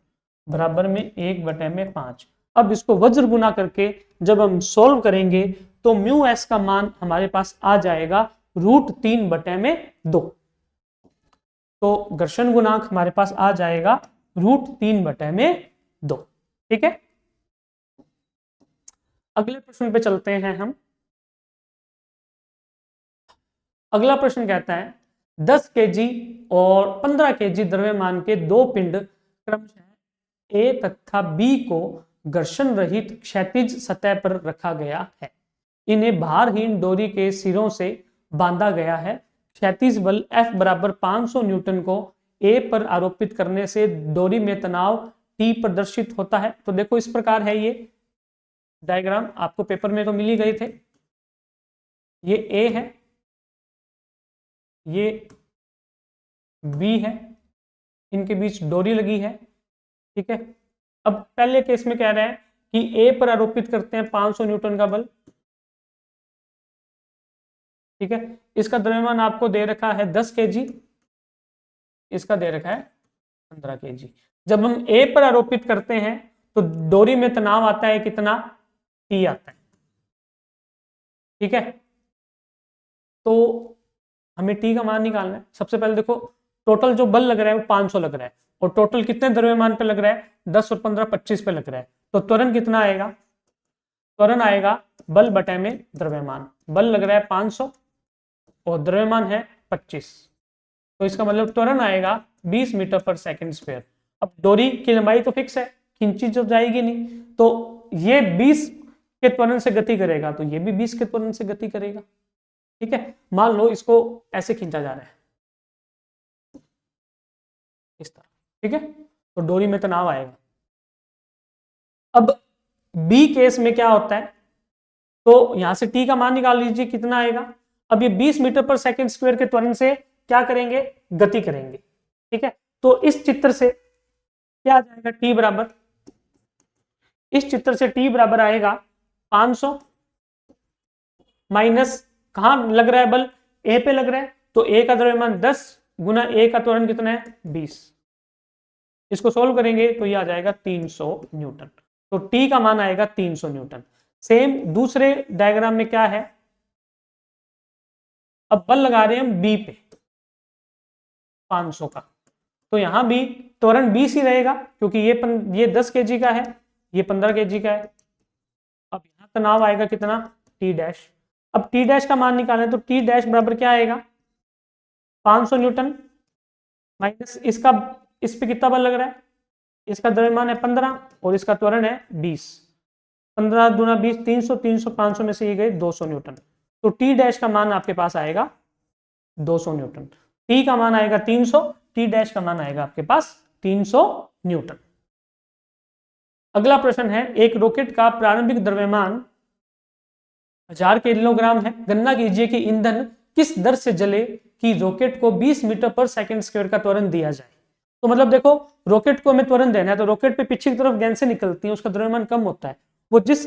बराबर में 1/5। अब इसको वज्र गुना करके जब हम सोल्व करेंगे तो म्यू एस का मान हमारे पास आ जाएगा √3/2। तो घर्षण गुणांक हमारे पास आ जाएगा √3/2। ठीक है, अगले प्रश्न पे चलते हैं हम। अगला प्रश्न कहता है 10 केजी और 15 केजी द्रव्यमान के दो पिंड क्रमशः ए तथा बी को घर्षण रहित क्षैतिज सतह पर रखा गया है। इन्हें भारहीन डोरी के सिरों से बांधा गया है। क्षैतिज बल F बराबर 500 न्यूटन को ए पर आरोपित करने से डोरी में तनाव T प्रदर्शित होता है। तो देखो इस प्रकार है, ये डायग्राम आपको पेपर में तो मिल ही गए थे। ये ए है, ये बी है, इनके बीच डोरी लगी है। ठीक है, अब पहले केस में कह रहा है कि ए पर आरोपित करते हैं 500 न्यूटन का बल। ठीक है, इसका द्रव्यमान आपको दे रखा है 10 केजी, इसका दे रखा है 15 केजी। जब हम ए पर आरोपित करते हैं तो डोरी में तनाव आता है कितना, टी आता है। ठीक है, तो हमें टी का मान निकालना है। सबसे पहले देखो टोटल जो बल लग रहा है वो 500 लग रहा है, और टोटल कितने द्रव्यमान पे लग रहा है, 10 और 15 25 पे लग रहा है। तो त्वरण कितना आएगा, त्वरण आएगा बल बटे में द्रव्यमान। बल लग रहा है 500 और द्रव्यमान है 25, तो इसका मतलब त्वरण आएगा 20 मीटर पर सेकंड स्क्वायर। अब डोरी की लंबाई तो फिक्स है, खींची तो जाएगी नहीं, तो ये 20 के त्वरण से गति करेगा, तो ये भी 20 के त्वरण से गति करेगा। ठीक है, मान लो इसको ऐसे खींचा जा रहा है इस तरह। ठीक है, तो डोरी में तनाव आएगा। अब बी केस में क्या होता है, तो यहां से टी का मान निकाल लीजिए कितना आएगा। अब ये 20 मीटर पर सेकंड स्क्वायर के त्वरण से क्या करेंगे, गति करेंगे। ठीक है, तो इस चित्र से क्या आ जाएगा, टी बराबर, इस चित्र से टी बराबर आएगा 500 माइनस कहां लग रहा है बल, ए पे लग रहा है, तो ए का द्रव्यमान 10 गुना ए का त्वरण कितना है 20। इसको सोल्व करेंगे तो ये आ जाएगा 300 न्यूटन। तो टी का मान आएगा 300 न्यूटन। सेम दूसरे डायग्राम में क्या है, अब बल लगा रहे हैं हम बी पे 500 का, तो यहां भी त्वरण 20 ही रहेगा, क्योंकि ये 10 केजी का है, ये 15 केजी का है। अब यहां तनाव आएगा कितना, टी डैश। अब टी डैश का मान निकालना है, तो टी डैश बराबर क्या आएगा 500 न्यूटन माइनस इसका, इस पे कितना बल लग रहा है, इसका द्रव्यमान है 15 और इसका त्वरण है 20। 15 दूना 20, 300, 300 500 में से ये गए 200 न्यूटन। तो टी डैश का मान आपके पास आएगा 200 न्यूटन। टी का मान आएगा 300, टी डैश का मान आएगा आपके पास 300 न्यूटन। अगला प्रश्न है, एक रॉकेट का प्रारंभिक द्रव्यमान 1000 किलोग्राम है। गणना कीजिए कि ईंधन किस दर से जले कि रॉकेट को 20 मीटर पर सेकंड स्क्वायर का त्वरण दिया जाए। तो मतलब देखो रॉकेट को हमें त्वरण देना है, तो रॉकेट पे पीछे की तरफ गैसें निकलती हैं, उसका द्रव्यमान कम होता है, वो जिस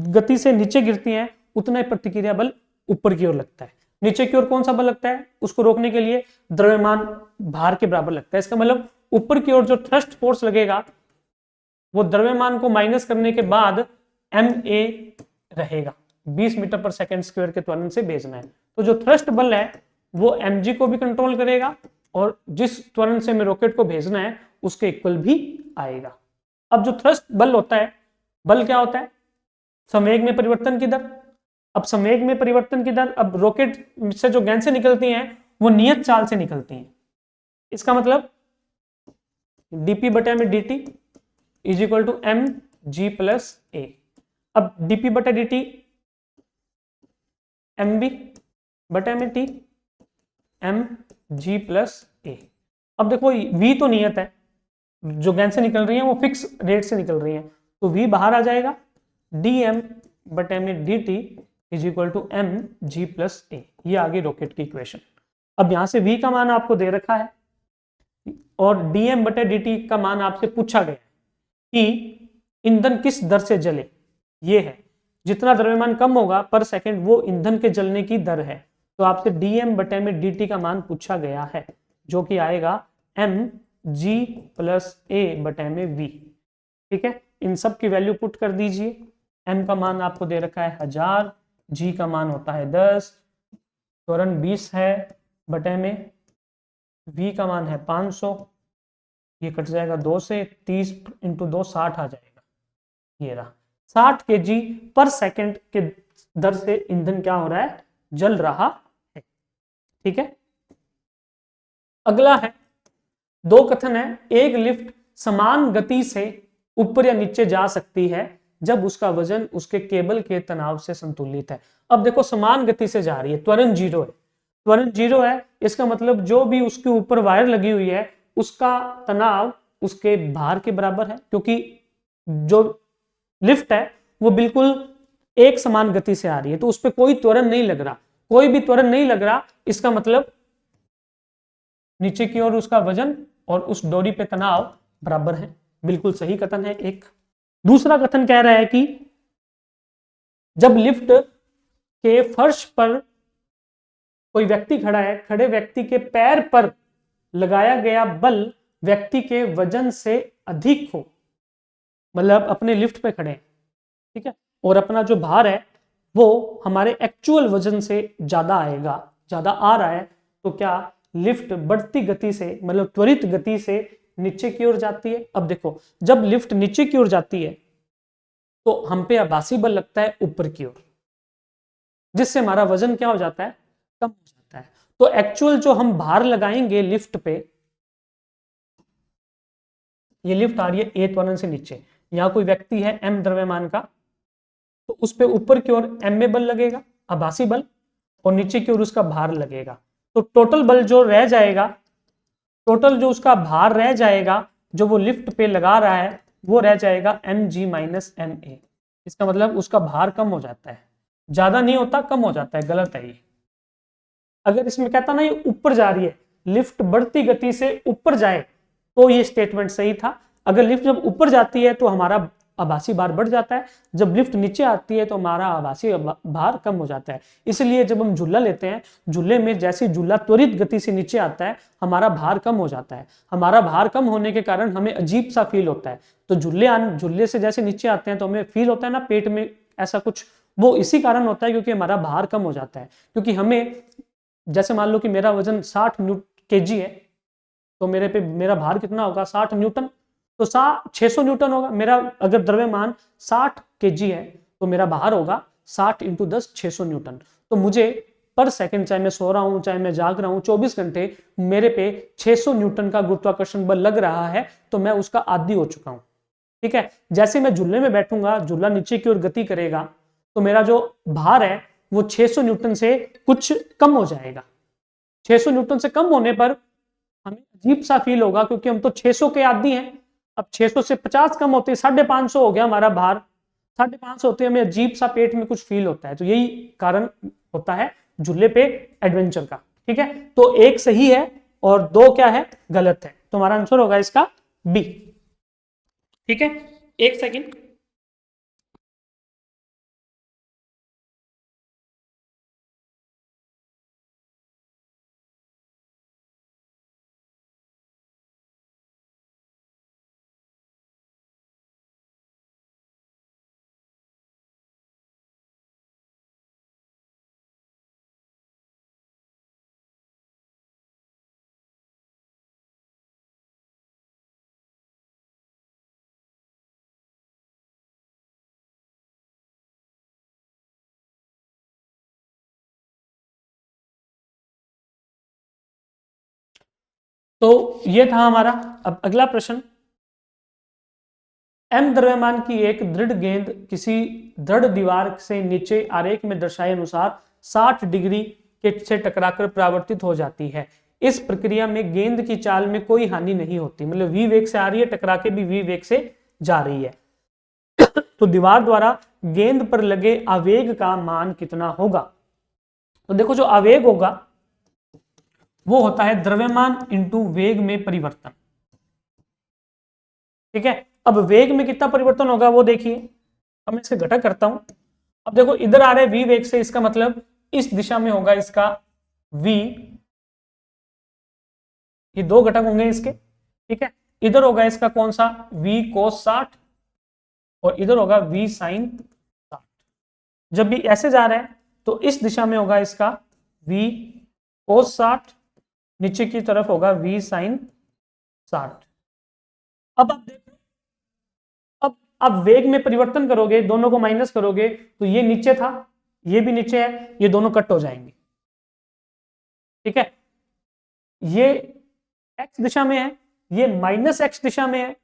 गति से नीचे गिरती हैं उतना ही प्रतिक्रिया बल ऊपर की ओर लगता है। नीचे की ओर कौन सा बल लगता है, उसको रोकने के लिए द्रव्यमान भार के बराबर लगता है। इसका मतलब ऊपर की ओर जो थ्रस्ट फोर्स लगेगा वो द्रव्यमान को माइनस करने के बाद ma रहेगा। 20 मीटर पर सेकंड स्क्वायर के त्वरण से भेजना है, तो जो थ्रस्ट बल है वो mg को भी कंट्रोल करेगा और जिस त्वरण से हमें रॉकेट को भेजना है उसके इक्वल भी आएगा। अब जो थ्रस्ट बल होता है, बल क्या होता है, संवेग में परिवर्तन की दर। अब संवेग में परिवर्तन की दर, अब रॉकेट से जो गैसें निकलती हैं वो नियत चाल से निकलती हैं। इसका मतलब dp बटे में dt is equal to M ji plus A. अब dp बटे dt एम बी बटे में T M ji plus A. अब देखो v तो नियत है, जो गेंद से निकल रही है वो फिक्स रेट से निकल रही है, तो v बाहर आ जाएगा, dm बटे में dt is equal to M ji plus A. ये आ गई रॉकेट की इक्वेशन। अब यहां से v का मान आपको दे रखा है और dm बटे dt का मान आपसे पूछा गया कि ईंधन किस दर से जले, ये है जितना द्रव्यमान कम होगा पर सेकंड वो ईंधन के जलने की दर है। तो आपसे dm बटे में dt का मान पूछा गया है जो कि आएगा mg प्लस a बटे में v। ठीक है, इन सब की वैल्यू पुट कर दीजिए। m का मान आपको दे रखा है 1000, g का मान होता है 10, त्वरण 20 है बटे में v का मान है 500, ये कट जाएगा 2 से, 30 इंटू 2 60 आ जाएगा। ये रहा 60 kg पर सेकंड के दर से ईंधन क्या हो रहा है, जल रहा है। ठीक है, अगला है, दो कथन है, एक लिफ्ट समान गति से ऊपर या नीचे जा सकती है जब उसका वजन उसके केबल के तनाव से संतुलित है। अब देखो समान गति से जा रही है, त्वरण 0 है, त्वरण 0 है, इसका मतलब जो भी उसके ऊपर वायर लगी हुई है उसका तनाव उसके भार के बराबर है, क्योंकि जो लिफ्ट है वो बिल्कुल एक समान गति से आ रही है, तो उस पर कोई त्वरण नहीं लग रहा, कोई भी त्वरण नहीं लग रहा, इसका मतलब नीचे की ओर उसका वजन और उस डोरी पे तनाव बराबर है। बिल्कुल सही कथन है एक। दूसरा कथन कह रहा है कि जब लिफ्ट के फर्श पर कोई व्यक्ति खड़ा है, खड़े व्यक्ति के पैर पर लगाया गया बल व्यक्ति के वजन से अधिक हो, मतलब अपने लिफ्ट पे खड़े हैं, ठीक है, और अपना जो भार है वो हमारे एक्चुअल वजन से ज्यादा आएगा, ज्यादा आ रहा है, तो क्या लिफ्ट बढ़ती गति से, मतलब त्वरित गति से नीचे की ओर जाती है। अब देखो जब लिफ्ट नीचे की ओर जाती है तो हम पे आभासी बल लगता है ऊपर की ओर, जिससे हमारा वजन क्या हो जाता है, कम हो जाता है। तो एक्चुअल जो हम भार लगाएंगे लिफ्ट पे, ये लिफ्ट आ रही है ए त्वरण से नीचे, यहां कोई व्यक्ति है m द्रव्यमान का, तो उस पे ऊपर की ओर m में बल लगेगा, आभासी बल, और नीचे की ओर उसका भार लगेगा। तो टोटल बल जो रह जाएगा, टोटल जो उसका भार रह जाएगा जो वो लिफ्ट पे लगा रहा है, वो रह जाएगा mg माइनस ma। इसका मतलब उसका भार कम हो जाता है, ज्यादा नहीं होता, कम हो जाता है, गलत है ये। अगर इसमें कहता ना ये ऊपर जा रही है, लिफ्ट बढ़ती गति से ऊपर जाए, तो ये स्टेटमेंट सही था। अगर लिफ्ट जब ऊपर जाती है तो हमारा आभासी भार बढ़ जाता है, जब लिफ्ट नीचे आती है तो हमारा आभासी भार कम हो जाता है। इसलिए जब हम झूला लेते हैं, झूले में जैसे झूला त्वरित गति से नीचे आता है, हमारा भार कम हो जाता है। हमारा भार कम होने के कारण हमें अजीब सा फील होता है। तो झूले से जैसे नीचे आते हैं तो हमें फील होता है ना पेट में ऐसा कुछ, वो इसी कारण होता है क्योंकि हमारा भार कम हो जाता है। क्योंकि हमें, जैसे मान लो कि मेरा वजन 60 kg है, तो मेरे पे मेरा भार कितना होगा, 60 न्यूटन, तो 600 न्यूटन होगा मेरा। अगर द्रव्यमान 60 kg है तो मेरा भार होगा 60 इंटू 10 600 न्यूटन। तो मुझे पर सेकंड, चाहे मैं सो रहा हूं चाहे मैं जाग रहा हूं, 24 घंटे मेरे पे 600 न्यूटन का गुरुत्वाकर्षण बल लग रहा है, तो मैं उसका आदी हो चुका हूं। ठीक है, जैसे मैं झूले में बैठूंगा, झूला नीचे की ओर गति करेगा, तो मेरा जो भार है वो 600 न्यूटन से कुछ कम हो जाएगा। 600 न्यूटन से कम होने पर हमें अजीब सा फील होगा, क्योंकि हम तो 600 के आदी हैं। अब 600 से 50 कम होते हैं, 550 हो गया हमारा भार, 550 होते हैं, हमें अजीब सा पेट में कुछ फील होता है। तो यही कारण होता है झूले पे एडवेंचर का। ठीक है, तो एक सही है और दो क्या है, गलत है। तो हमारा आंसर होगा इसका बी। ठीक है, एक सेकंड। तो ये था हमारा। अब अगला प्रश्न, m द्रव्यमान की एक दृढ़ गेंद किसी दृढ़ दीवार से नीचे आरेख में दर्शाए अनुसार 60 डिग्री के से टकराकर परावर्तित हो जाती है। इस प्रक्रिया में गेंद की चाल में कोई हानि नहीं होती, मतलब v वेग से आ रही है, टकरा के भी v वेग से जा रही है। तो दीवार द्वारा गेंद पर लगे आवेग का मान कितना होगा? तो देखो जो आवेग होगा वो होता है द्रव्यमान इंटू वेग में परिवर्तन। ठीक है, अब वेग में कितना परिवर्तन होगा वो देखिए। अब मैं इसके घटक करता हूं। अब देखो इधर आ रहा है v वेग से, इसका मतलब इस दिशा में होगा इसका v, ये दो घटक होंगे इसके। ठीक है, इधर होगा इसका कौन सा v cos 60 और इधर होगा v sin 60। जब भी ऐसे जा रहा है तो इस दिशा में होगा इसका v cos 60, नीचे की तरफ होगा v sin 60। अब आप देखो, अब आप वेग में परिवर्तन करोगे, दोनों को माइनस करोगे तो ये नीचे था, ये भी नीचे है, ये दोनों कट हो जाएंगे। ठीक है, ये x दिशा में है, ये माइनस x दिशा में है।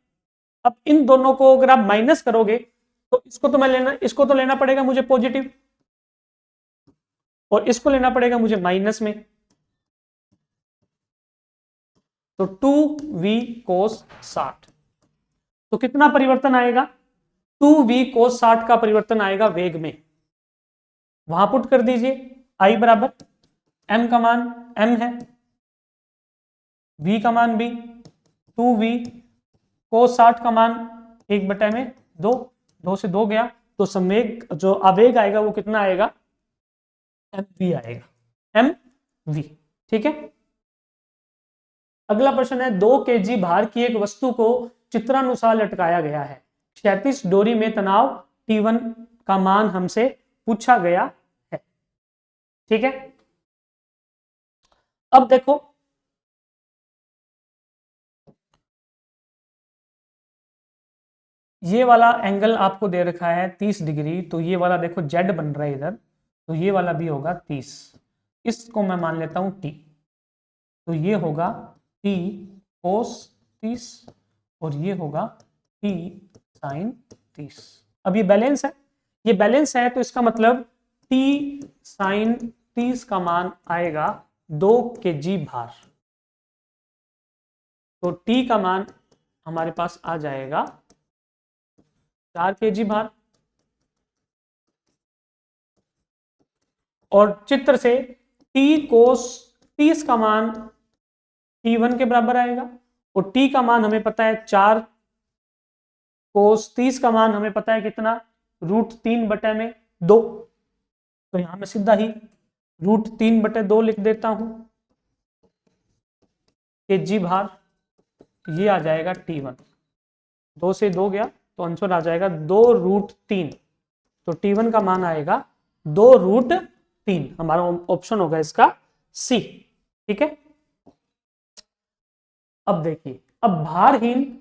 अब इन दोनों को अगर आप माइनस करोगे तो इसको तो लेना पड़ेगा मुझे पॉजिटिव, और इसको लेना पड़ेगा मुझे माइनस में। तो 2v cos 60, तो कितना परिवर्तन आएगा? 2v cos 60 का परिवर्तन आएगा वेग में। वहां पुट कर दीजिए, i बराबर m का मान m है, v का मान भी 2v cos 60 का मान 1/2, 2 से 2 गया, तो संवेग जो आवेग आएगा वो कितना आएगा? mv आएगा, mv। ठीक है, अगला प्रश्न है 2 kg भार की एक वस्तु को चित्रानुसार लटकाया गया है, क्षैतिज डोरी में तनाव T1 का मान हमसे पूछा गया है। ठीक है, अब देखो ये वाला एंगल आपको दे रखा है 30 डिग्री, तो ये वाला देखो Z बन रहा है इधर, तो ये वाला भी होगा 30, इसको मैं मान लेता हूं T, तो ये होगा T cos 30 और ये होगा T sin 30। अब ये बैलेंस है, ये बैलेंस है, तो इसका मतलब T sin 30 का मान आएगा 2 kg भार, तो T का मान हमारे पास आ जाएगा 4 kg भार। और चित्र से T cos 30 का मान T1 के बराबर आएगा, और T का मान हमें पता है 4 cos 30 का मान हमें पता है कितना, √3/2। तो यहां मैं सीधा ही √3/2 लिख देता हूं kg भार, ये आ जाएगा T1, 2 से 2 गया तो आंसर आ जाएगा 2√3, तो T1 का मान आएगा 2√3, हमारा ऑप्शन होगा इसका सी। ठीक है, अब देखिए, अब भारहीन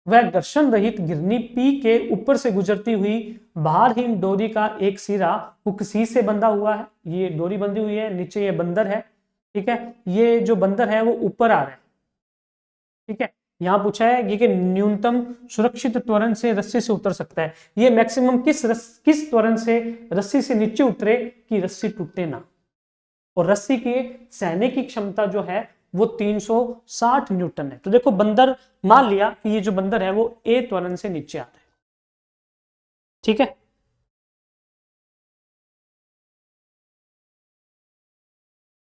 व घर्षण रहित घिरनी P के ऊपर से गुजरती हुई भारहीन डोरी का एक सिरा हुक C से बंधा हुआ है, ये डोरी बंधी हुई है, नीचे ये बंदर है। ठीक है, ये जो बंदर है वो ऊपर आ रहा है। ठीक है, यहां पूछा है कि न्यूनतम सुरक्षित त्वरण से रस्सी से उतर सकता है, ये मैक्सिमम किस त्वरण से रस्सी से नीचे उतरे कि रस्सी टूटे ना, और रस्सी की सहने की क्षमता जो है वो 360 न्यूटन है। तो देखो बंदर, मान लिया कि ये जो बंदर है वो ए त्वरण से नीचे आता है। ठीक है,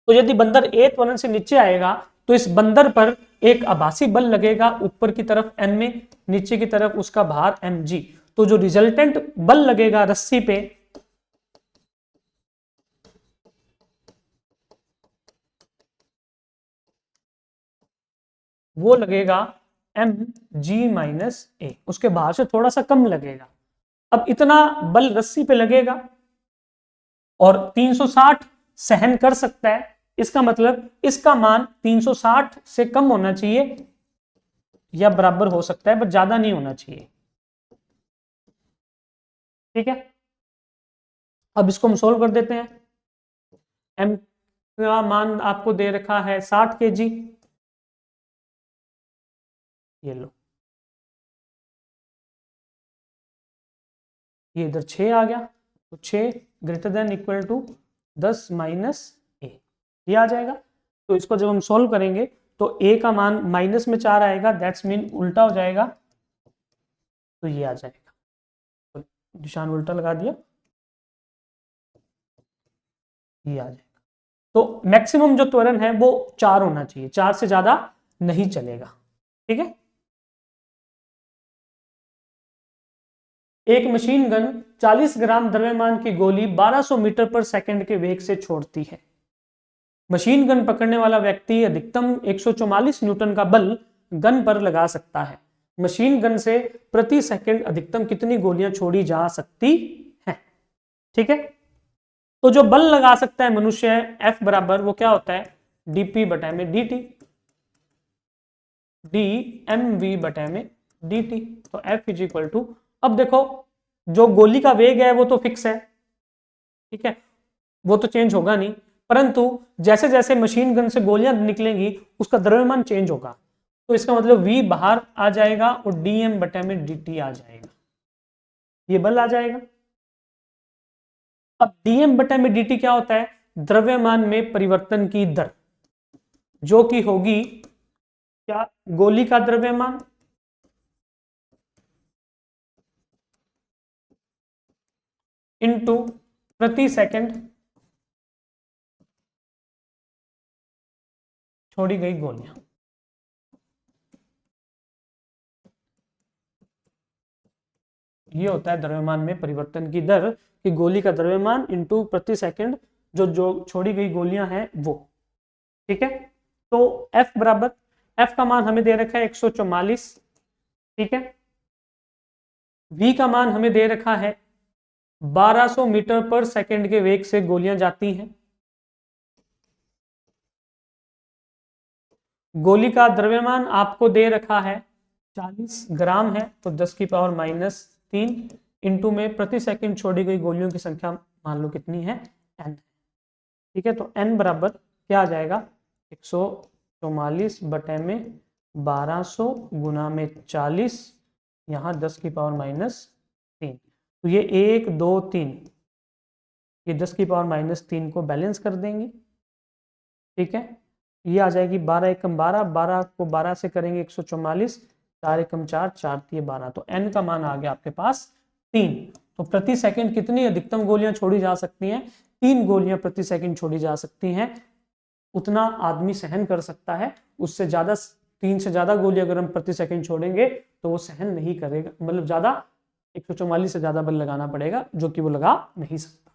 तो यदि बंदर ए त्वरण से नीचे आएगा तो इस बंदर पर एक आभासी बल लगेगा, ऊपर की तरफ एन में, नीचे की तरफ उसका भार mg। तो जो रिजल्टेंट बल लगेगा रस्सी पे वो लगेगा mg-a, उसके भार से थोड़ा सा कम लगेगा। अब इतना बल रस्सी पे लगेगा और 360 सहन कर सकता है, इसका मतलब इसका मान 360 से कम होना चाहिए या बराबर हो सकता है, पर ज्यादा नहीं होना चाहिए। ठीक है, अब इसको हम सोल्व कर देते हैं। m का मान आपको दे रखा है 60 kg, ये लो, ये इधर 6 आ गया, तो 6 > 10 - 10 - a, ये आ जाएगा। तो इसको जब हम सॉल्व करेंगे तो ए का मान माइनस में 4 आएगा, दैट्स मीन उल्टा हो जाएगा, तो ये आ जाएगा, तो निशान उल्टा लगा दिया, ये आ जाएगा। तो मैक्सिमम जो त्वरण है वो 4 होना चाहिए, 4 से ज्यादा नहीं चलेगा। ठीक है। एक मशीन गन 40 ग्राम द्रव्यमान की गोली 1200 मीटर पर सेकंड के वेग से छोड़ती है। मशीन गन पकड़ने वाला व्यक्ति अधिकतम 144 न्यूटन का बल गन पर लगा सकता है। मशीन गन से प्रति सेकंड अधिकतम कितनी गोलियां छोड़ी जा सकती हैं? ठीक है। तो जो बल लगा सकता है मनुष्य, F बराबर वो क्या होता है, dp बटा में dt, dmv बटा में dt। तो F इज इक्वल टू, अब देखो जो गोली का वेग है वो तो फिक्स है, ठीक है, वो तो चेंज होगा नहीं, परंतु जैसे जैसे मशीन गन से गोलियां निकलेंगी उसका द्रव्यमान चेंज होगा, तो इसका मतलब v बाहर आ जाएगा और dm बटा में dt आ जाएगा, ये बल आ जाएगा। अब dm बटा में dt क्या होता है, द्रव्यमान में परिवर्तन की दर, जो कि होगी क्या, गोली का द्रव्यमान इनटू प्रति सेकंड छोड़ी गई गोलियां। ये होता है द्रव्यमान में परिवर्तन की दर, कि गोली का द्रव्यमान इनटू प्रति सेकंड जो छोड़ी गई गोलियां हैं वो। ठीक है। तो F बराबर, F का मान हमें दे रखा है 144, ठीक है, V का मान हमें दे रखा है 1200 मीटर पर सेकंड के वेग से गोलियां जाती हैं। गोली का द्रव्यमान आपको दे रखा है 40 ग्राम है, तो 10 की पावर माइनस 3 इंटू में प्रति सेकंड छोड़ी गई गोलियों की संख्या मान लो कितनी है, n। ठीक है। तो n बराबर क्या आ जाएगा, 144 बटे में 1200 गुना में 40, यहाँ 10 की पावर माइनस 3, तो ये 1 2 3, ये 10 की पावर माइनस 3 को बैलेंस कर देंगे। ठीक है। ये आ जाएगी 12 एकम 12, 12 को 12 से करेंगे 144, 4 एकम 4, 4 दिए 12, तो n का मान आ गया आपके पास 3। तो प्रति सेकंड कितनी अधिकतम गोलियां छोड़ी जा सकती हैं, 3 गोलियां प्रति सेकंड छोड़ी जा सकती हैं, उतना आदमी सहन कर सकता है। उससे ज्यादा, 3 से ज्यादा गोली अगर हम प्रति सेकंड छोड़ेंगे तो वो सहन नहीं करेगा, मतलब ज्यादा 144 से ज्यादा बल लगाना पड़ेगा, जो कि वो लगा नहीं सकता।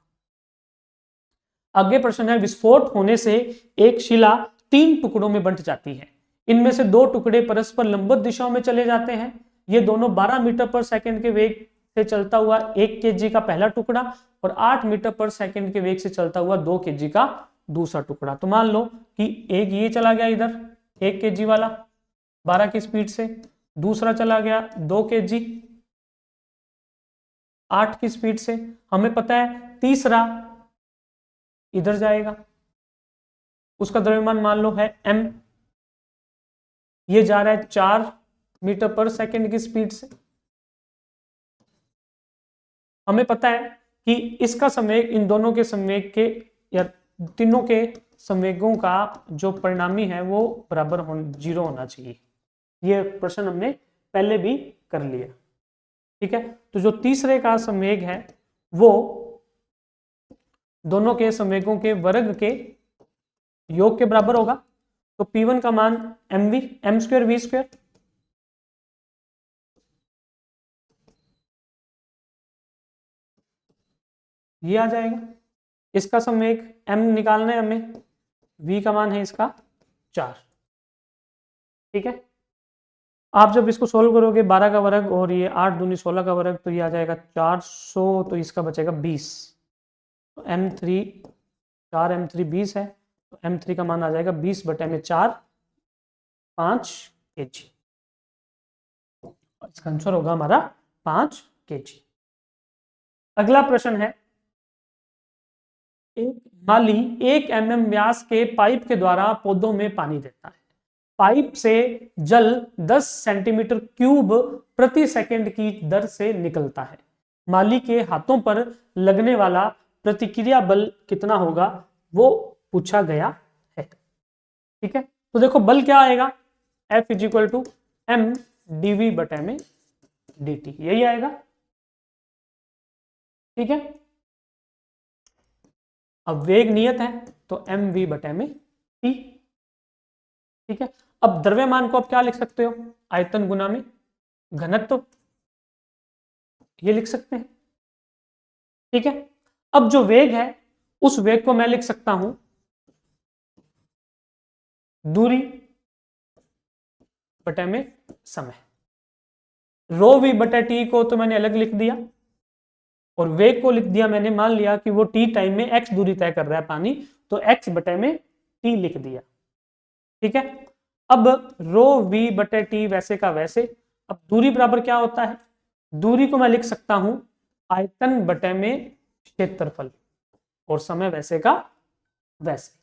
आगे प्रश्न है, विस्फोट होने से एक शिला 3 टुकड़ों में बंट जाती है। इनमें से 2 टुकड़े परस्पर लंबवत दिशाओं में चले जाते हैं। ये दोनों 12 मीटर पर सेकंड के वेग से चलता हुआ 1 kg का पहला टुकड़ा और 8 मीटर पर सेकंड के वेग से चलता हुआ 2 kg का दूसरा टुकड़ा। तो मान लो कि एक ये चला गया इधर 1 kg वाला 12 की स्पीड से, दूसरा चला गया 2 kg 8 की स्पीड से। हमें पता है तीसरा इधर जाएगा, उसका द्रव्यमान मान लो है m, ये जा रहा है 4 मीटर पर सेकंड की स्पीड से। हमें पता है कि इसका संवेग इन दोनों के संवेग के या तीनों के संवेगों का जो परिणामी है वो बराबर 0 होना चाहिए। ये प्रश्न हमने पहले भी कर लिया। ठीक है। तो जो तीसरे का संवेग है वो दोनों के संवेगों के वर्ग के योग के बराबर होगा। तो P1 का मान mv, m square v square, ये आ जाएगा। इसका संवेग m निकालना है हमें, v का मान है इसका 4। ठीक है। आप जब इसको सोल्व करोगे 12 का वर्ग और ये 8 दूनी 16 का वर्ग, तो ये आ जाएगा 400, तो इसका बचेगा 20। तो m3 4 m3 20 है, तो m3 का मान आ जाएगा 20 बटे में 4 5 kg। इसका आंसर होगा हमारा 5 kg। अगला प्रश्न है, एक माली 1 mm व्यास के पाइप के द्वारा पौधों में पानी देता है। पाइप से जल 10 सेंटीमीटर क्यूब प्रति सेकंड की दर से निकलता है। माली के हाथों पर लगने वाला प्रतिक्रिया बल कितना होगा वो पूछा गया है। ठीक है, तो देखो बल क्या आएगा, F is equal to m dv बटे में dt, यही आएगा। ठीक है, अब वेग नियत है तो एम वी बटे में टी। ठीक है, अब द्रव्यमान को आप क्या लिख सकते हो, आयतन गुना में घनत्व, ये लिख सकते हैं। ठीक है, अब जो वेग है उस वेग को मैं लिख सकता हूं दूरी बटे में समय। रो वी बटे टी को तो मैंने अलग लिख दिया और वेग को लिख दिया मैंने, मान लिया कि वो टी टाइम में x दूरी तय कर रहा है पानी, तो x बटे में टी लिख दिया। ठीक है, अब रो वी बटे टी वैसे का वैसे। अब दूरी बराबर क्या होता है, दूरी को मैं लिख सकता हूं आयतन बटे में क्षेत्रफल, और समय वैसे का वैसे।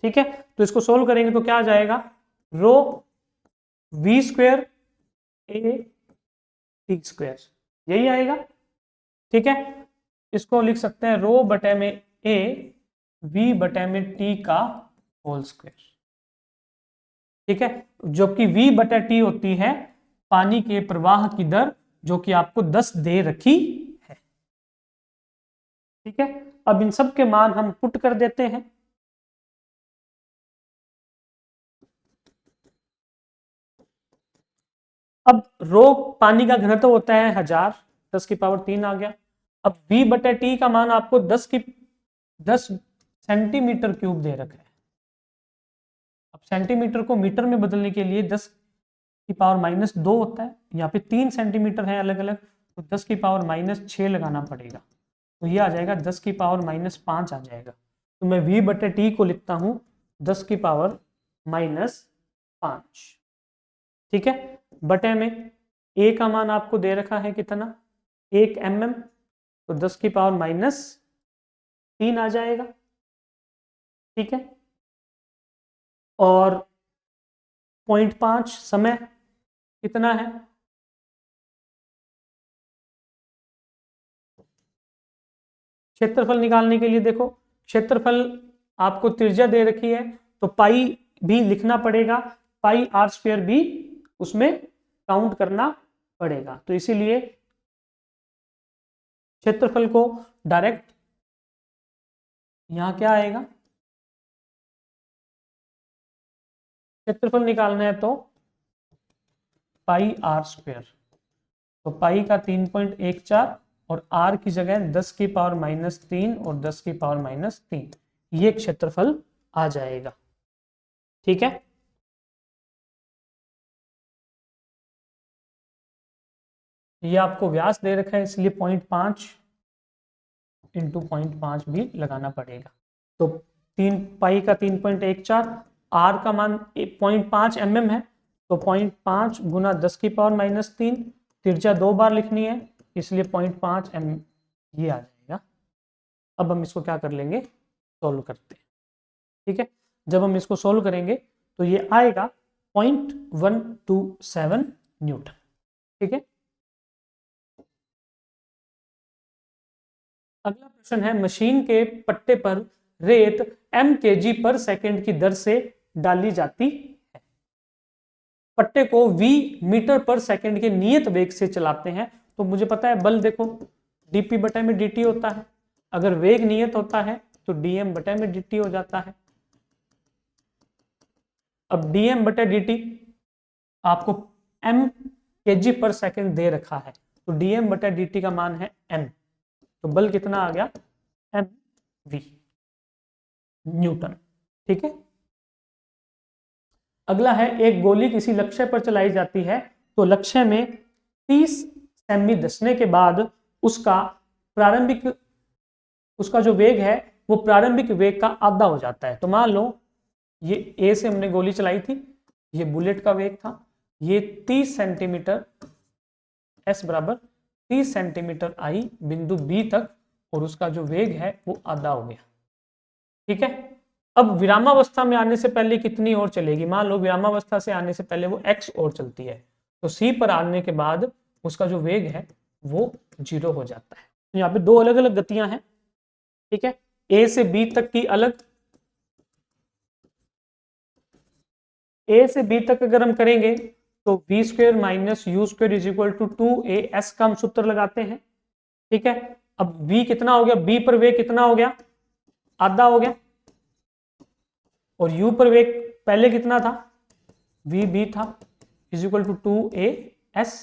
ठीक है, तो इसको सोल्व करेंगे तो क्या आ जाएगा, rho V square A T square, यही आएगा। ठीक है, इसको लिख सकते हैं रो बटे में ए वी बटे में टी का होल स्क्वायर। ठीक है, जो कि v बटा टी होती है पानी के प्रवाह की दर, जो कि आपको 10 दे रखी है। ठीक है, अब इन सब के मान हम पुट कर देते हैं। अब रो पानी का घनत्व होता है 1000, 10 की पावर 3 आ गया। अब v बटे टी का मान आपको 10 सेंटीमीटर क्यूब दे रखा है। अब सेंटीमीटर को मीटर में बदलने के लिए 10 की पावर -2 होता है, यहाँ पे 3 सेंटीमीटर है अलग अलग, तो 10 की पावर -6 लगाना पड़ेगा, तो ये आ जाएगा 10 की पावर -5 आ जाएगा। तो मैं v बटे टी को लिखता हूँ 10 की पावर -5। ठीक है, बटे में a का मान आपको दे रखा है कितना, 1 mm, तो 10 की पावर -3 आ जाएगा। ठीक है, और 0.5 समय कितना है, क्षेत्रफल निकालने के लिए देखो, क्षेत्रफल आपको त्रिज्या दे रखी है तो पाई भी लिखना पड़ेगा, पाई आर स्क्वायर भी उसमें काउंट करना पड़ेगा, तो इसीलिए क्षेत्रफल को डायरेक्ट यहां क्या आएगा, क्षेत्रफल निकालना है तो पाई आर स्क्वायर, तो पाई का 3.14 और आर की जगह 10 की पावर -3 और 10 की पावर -3, ये क्षेत्रफल आ जाएगा। ठीक है, ये आपको व्यास दे रखा है इसलिए 0.5 इंटू 0.5 भी लगाना पड़ेगा, तो 3 पाई का 3.14, आर का मान 0.5 mm है, तो 0.5 गुना 10 की पावर -3, त्रिज्या 2 बार लिखनी है इसलिए 0.5 mm ये आ जाएगा। अब हम इसको क्या कर लेंगे, सोल्व करते हैं। ठीक है, जब हम इसको सोल्व करेंगे तो ये आएगा 0.127 न्यूटन। ठीक है, अगला प्रश्न है, मशीन के पट्टे पर रेत m kg पर सेकंड की दर से डाली जाती है, पट्टे को v मीटर पर सेकंड के नियत वेग से चलाते हैं, तो मुझे पता है बल देखो dp बटे में dt होता है, अगर वेग नियत होता है तो dm बटे में dt हो जाता है। अब dm बटे dt आपको m kg पर सेकंड दे रखा है, तो dm बटे dt का मान है m, तो बल कितना आ गया, एम वी न्यूटन। ठीक है, अगला है, एक गोली किसी लक्ष्य पर चलाई जाती है तो लक्ष्य में 30 सेमी धंसने के बाद उसका जो वेग है वो प्रारंभिक वेग का आधा हो जाता है। तो मान लो ये ए से हमने गोली चलाई थी, ये बुलेट का वेग था, ये 30 सेंटीमीटर एस बराबर 30 सेंटीमीटर आई बिंदु बी तक, और उसका जो वेग है वो आधा हो गया। ठीक है, अब विरामावस्था में आने से पहले कितनी और चलेगी, मान लो विरामावस्था से आने से पहले वो x और चलती है, तो c पर आने के बाद उसका जो वेग है वो 0 हो जाता है। तो यहाँ पे दो अलग अलग गतियां हैं। ठीक है, a से b तक की अलग ए से बी तक अगर हम करेंगे तो v square minus u square is equal to 2as का हम सूत्र लगाते हैं। ठीक है, अब v कितना हो गया, b पर वेग कितना हो गया, आधा हो गया, और u पर वेग पहले कितना था, vb था, इज इक्वल टू 2as।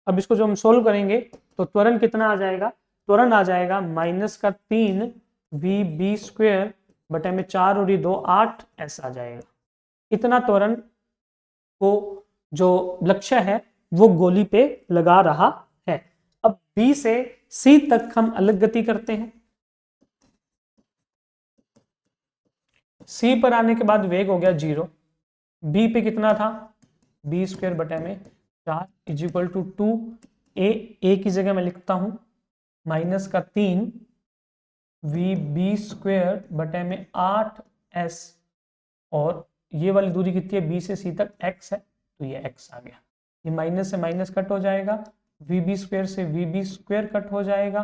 अब इसको जो हम सोल्व करेंगे तो त्वरण कितना आ जाएगा, त्वरण आ जाएगा -3 vb स्क्वेयर बटे में 4 और ये 2 8s आ जाएगा। इतना त्वरण को जो लक्ष्य है वो गोली पे लगा रहा है। अब B से C तक हम अलग गति करते हैं। C पर आने के बाद वेग हो गया 0, B पे कितना था, b स्क्वेयर बटे में 4 इज इक्वल टू 2a की जगह मैं लिखता हूं -3 vb स्क्वेयर बटे में 8s, और ये वाली दूरी कितनी है, b से c तक x है, तो ये x आ गया। ये माइनस से माइनस कट हो जाएगा, vb स्क्वेयर से vb स्क्वेयर कट हो जाएगा,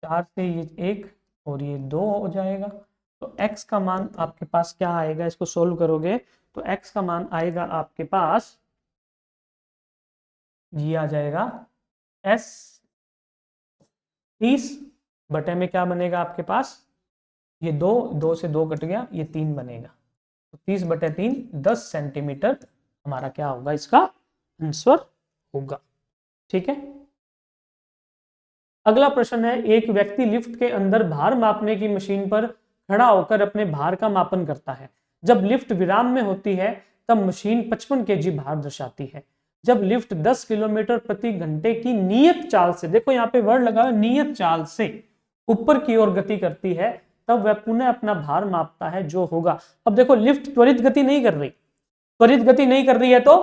4 से ये 1 और ये 2 हो जाएगा। तो x का मान आपके पास क्या आएगा, इसको सोल्व करोगे तो x का मान आएगा आपके पास, ये आ जाएगा s 30 बटे में क्या बनेगा आपके पास, ये 2 से 2 कट गया, ये 3 बनेगा, तो 30 बटे 3 10 सेंटीमीटर हमारा क्या होगा, इसका आंसर होगा। ठीक है, अगला प्रश्न है, एक व्यक्ति लिफ्ट के अंदर भार मापने की मशीन पर खड़ा होकर अपने भार का मापन करता है। जब लिफ्ट विराम में होती है तब मशीन 55 केजी भार दर्शाती है। जब लिफ्ट 10 किलोमीटर प्रति घंटे की नियत चाल से, देखो यहाँ पे वर्ड लगा है नियत चाल से, ऊपर की ओर गति करती है, तब वह पुनः अपना भार मापता है जो होगा। अब देखो लिफ्ट त्वरित गति नहीं कर रही, त्वरित गति नहीं कर रही है तो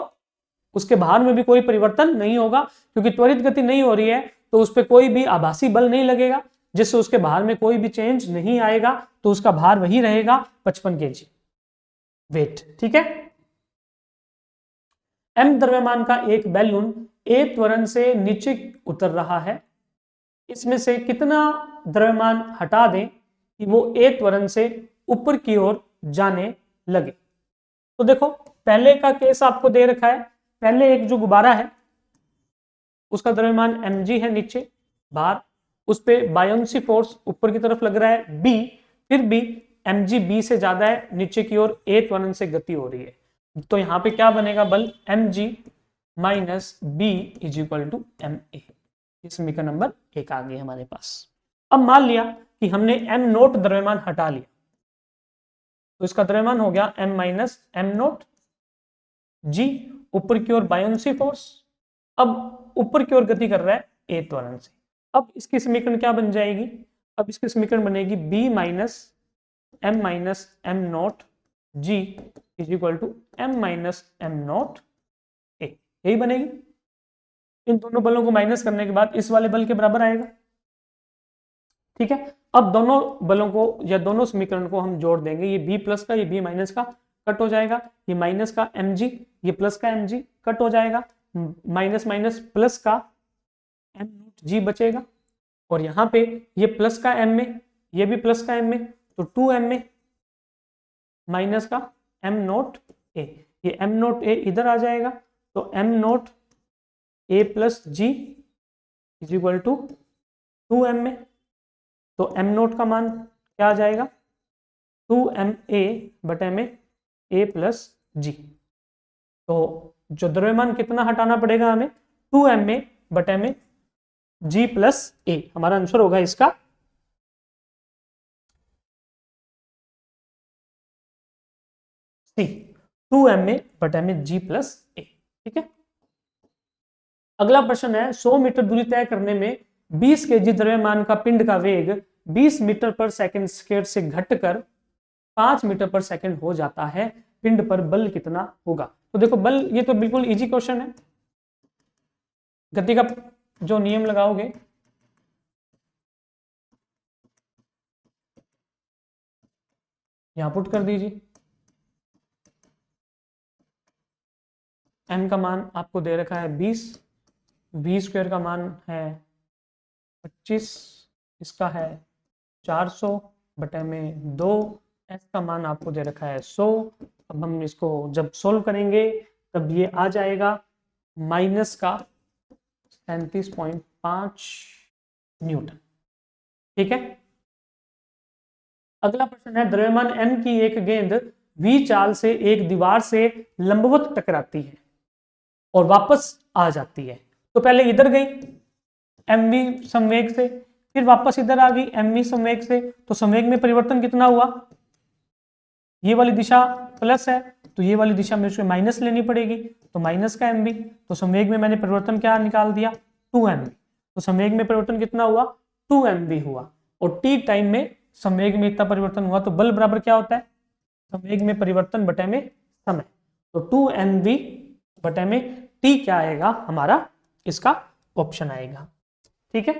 उसके भार में भी कोई परिवर्तन नहीं होगा, क्योंकि त्वरित गति नहीं हो रही है तो उस पर कोई भी आभासी बल नहीं लगेगा, जिससे उसके भार में कोई भी चेंज नहीं आएगा, तो उसका भार वही रहेगा 55 केजी वेट। ठीक है, m द्रव्यमान का एक बैलून a त्वरण से नीचे उतर रहा है, इसमें से कितना द्रव्यमान हटा दें कि वो a त्वरण से ऊपर की ओर जाने लगे। तो देखो पहले का केस आपको दे रखा है, पहले एक जो गुब्बारा है उसका द्रव्यमान mg है नीचे बाहर, उस पे बायोंसी फोर्स ऊपर की तरफ लग रहा है b, फिर भी mg b से ज्यादा है, नीचे की ओर a त्वरण से गति हो रही है, तो यहाँ पे क्या बनेगा बल, mg minus b is equal to ma। समीकरण नंबर 1 आ गई हमारे पास। अब मान लिया कि हमने m नोट द्रव्यमान हटा लिया, तो इसका द्रव्यमान हो गया m minus m nought g, ऊपर की ओर बायोंसी फोर्स, अब ऊपर की ओर गति कर रहा है a त्वरण से। अब इसकी समीकरण क्या बन जाएगी, अब इसकी समीकरण बनेगी b minus m nought g is equal to m minus m nought a, यही बनेगी। इन दोनों बलों को माइनस करने के बाद इस वाले बल के बराबर आएगा। ठीक है, अब दोनों बलों को या दोनों समीकरण को हम जोड़ देंगे, ये b प्लस का ये b माइनस का कट हो जाएगा, ये माइनस का mg ये प्लस का mg कट हो जाएगा, माइनस माइनस प्लस का m नोट g बचेगा, और यहाँ पे ये प्लस का m में ये भी प्लस का m में, तो 2m में माइनस का m नोट a, ये m नोट a इधर आ जाएगा, तो m नोट a प्लस g is equal to 2m में, तो m नोट का मान क्या आ जाएगा, 2ma बटे में a प्लस g। तो जो द्रव्यमान कितना हटाना पड़ेगा हमें, 2ma बटे में g प्लस a, हमारा आंसर होगा इसका C, 2ma बटे में g प्लस a। ठीक है, अगला प्रश्न है, 100 मीटर दूरी तय करने में 20 केजी द्रव्यमान का पिंड का वेग 20 मीटर पर सेकंड स्क्वायर से घटकर 5 मीटर पर सेकंड हो जाता है, पिंड पर बल कितना होगा। तो देखो बल, ये तो बिल्कुल इजी क्वेश्चन है, गति का जो नियम लगाओगे, यहां पुट कर दीजिए, m का मान आपको दे रखा है 20, v स्क्वायर का मान है 25, इसका है 400 बटे में 2, s का मान आपको दे रखा है 100, अब हम इसको जब सोल्व करेंगे तब ये आ जाएगा माइनस का 37.5 न्यूटन। ठीक है। अगला प्रश्न है, द्रव्यमान m की एक गेंद v चाल से एक दीवार से लंबवत टकराती है और वापस आ जाती है। तो पहले इधर गई mv संवेग से, फिर वापस इधर आ गई mv संवेग से, तो संवेग में परिवर्तन कितना हुआ? ये वाली दिशा प्लस है तो ये वाली दिशा मेरे को माइनस लेनी पड़ेगी, तो माइनस का mv। तो संवेग में मैंने परिवर्तन क्या निकाल दिया? 2mv। तो संवेग में परिवर्तन कितना हुआ? 2mv हुआ। और t टाइम में संवेग में इतना परिवर्तन हुआ, तो बल बराबर क्या होता है? संवेग में परिवर्तन बटे में समय। तो 2mv बटे में t क्या आएगा हमारा? इसका ऑप्शन आएगा। ठीक है।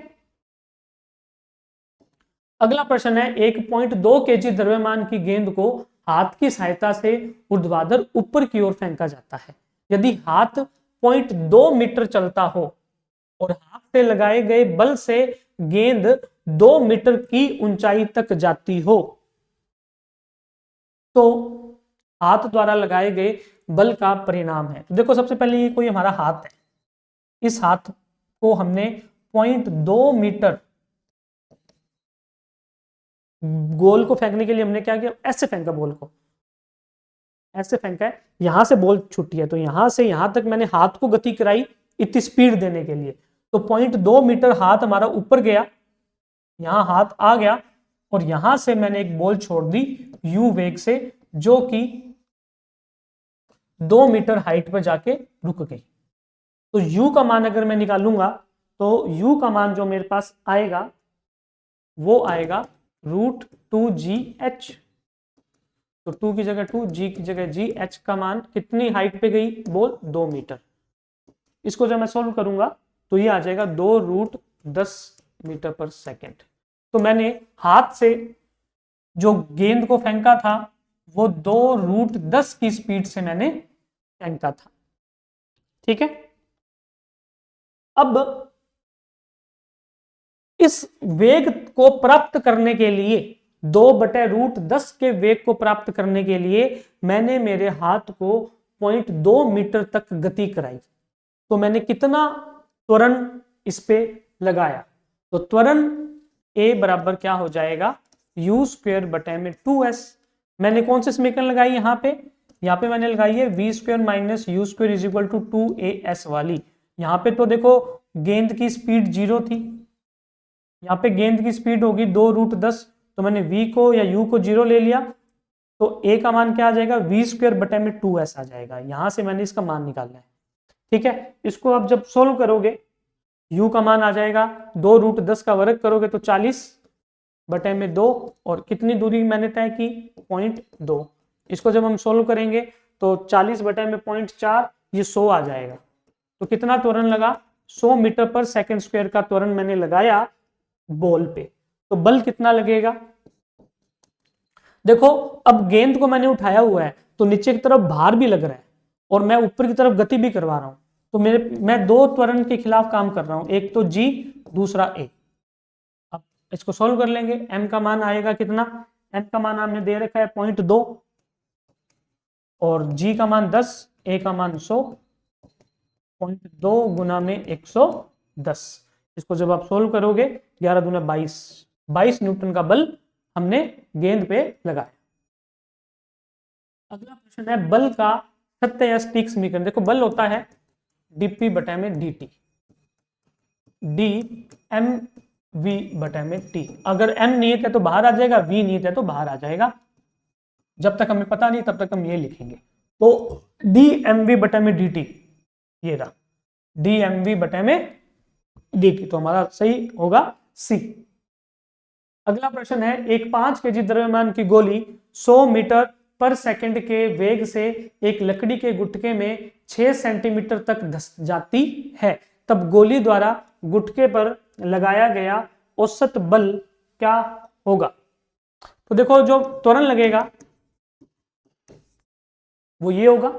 अगला प्रश्न है, 1.2 kg द्रव्यमान की गेंद को हाथ की सहायता से ऊर्ध्वाधर ऊपर की ओर फेंका जाता है। यदि हाथ 0.2 मीटर चलता हो और हाथ से लगाए गए बल से गेंद 2 मीटर की ऊंचाई तक जाती हो, तो हाथ द्वारा लगाए गए बल का परिणाम है। तो देखो सबसे पहले ये कोई हमारा हाथ है, इस हाथ को हमने 0.2 मीटर गोल को फेंकने के लिए हमने क्या किया? ऐसे फेंका बॉल को, ऐसे फेंका है, यहां से बॉल छूटी है, तो यहां से यहां तक मैंने हाथ को गति कराई इतनी स्पीड देने के लिए। तो 0.2 मीटर हाथ हमारा ऊपर गया, यहां हाथ आ गया और यहां से मैंने एक बॉल छोड़ दी u वेग से, जो कि 2 मीटर हाइट पर जाके रुक गई। तो u का मान अगर मैं निकालूंगा तो u का मान जो मेरे पास आएगा वो आएगा √2gh। तो 2 की जगह 2, g की जगह g, h का मान कितनी हाइट पे गई बोल? 2 मीटर। इसको जब मैं सोल्व करूंगा तो ये आ जाएगा 2√10 मीटर पर सेकेंड। तो मैंने हाथ से जो गेंद को फेंका था वो 2√10 की स्पीड से मैंने फेंका था। ठीक है। अब इस वेग को प्राप्त करने के लिए 2/√10 के वेग को प्राप्त करने के लिए मैंने मेरे हाथ को 0.2 मीटर तक गति कराई। तो मैंने कितना त्वरण इस पे लगाया? तो त्वरण A बराबर क्या हो जाएगा? u² बटे में 2s। मैंने कौन सी समीकरण लगाई यहाँ पे मैंने लगाई है v² minus u² is equal to 2as वाली। यहाँ पे तो देखो गेंद की स्पीड 0 थी, यहाँ पे गेंद की स्पीड होगी 2√10, तो मैंने v को या u को 0 ले लिया, तो a का मान क्या आ जाएगा? v² बटे में 2s आ जाएगा। यहां से मैंने इसका मान निकालना है। ठीक है। इसको आप जब सोल्व करोगे u का मान आ जाएगा 2√10 का वर्ग करोगे तो 40 बटे में 2, और कितनी दूरी मैंने तय की? 0.2। इसको जब हम सोल्व करेंगे तो 40 बटे में 0.4, ये 100 आ जाएगा। तो कितना त्वरण लगा? 100 मीटर पर सेकेंड स्क्वायर का त्वरण मैंने लगाया बॉल पे। तो बल कितना लगेगा? देखो अब गेंद को मैंने उठाया हुआ है तो नीचे की तरफ भार भी लग रहा है और मैं ऊपर की तरफ गति भी करवा रहा हूं, तो मैं दो त्वरण के खिलाफ काम कर रहा हूं, एक तो g, दूसरा a। अब इसको सॉल्व कर लेंगे। m का मान आएगा कितना? m का मान हमने दे रखा है 0.2 और g का मान 10, a का मान 100। 0.2 गुना में 110, इसको जब आप सोल्व करोगे 11 दूना 22 न्यूटन का बल हमने गेंद पे लगाया। अगला प्रश्न है, बल का सत्य या सटीक समीकरण। देखो बल होता है dp बटे में dt, d mv बटे में t। अगर m नियत है तो बाहर आ जाएगा, v नियत है तो बाहर आ जाएगा। जब तक हमें पता नहीं तब तक हम ये लिखेंगे। तो d mv बटे में dt, ये रहा d mv बटे में dt, तो हमारा सही होगा C। अगला प्रश्न है, एक 5 kg द्रव्यमान की गोली 100 मीटर पर सेकंड के वेग से एक लकड़ी के गुटके में 6 सेंटीमीटर तक धस जाती है, तब गोली द्वारा गुटके पर लगाया गया औसत बल क्या होगा? तो देखो जो त्वरण लगेगा वो ये होगा,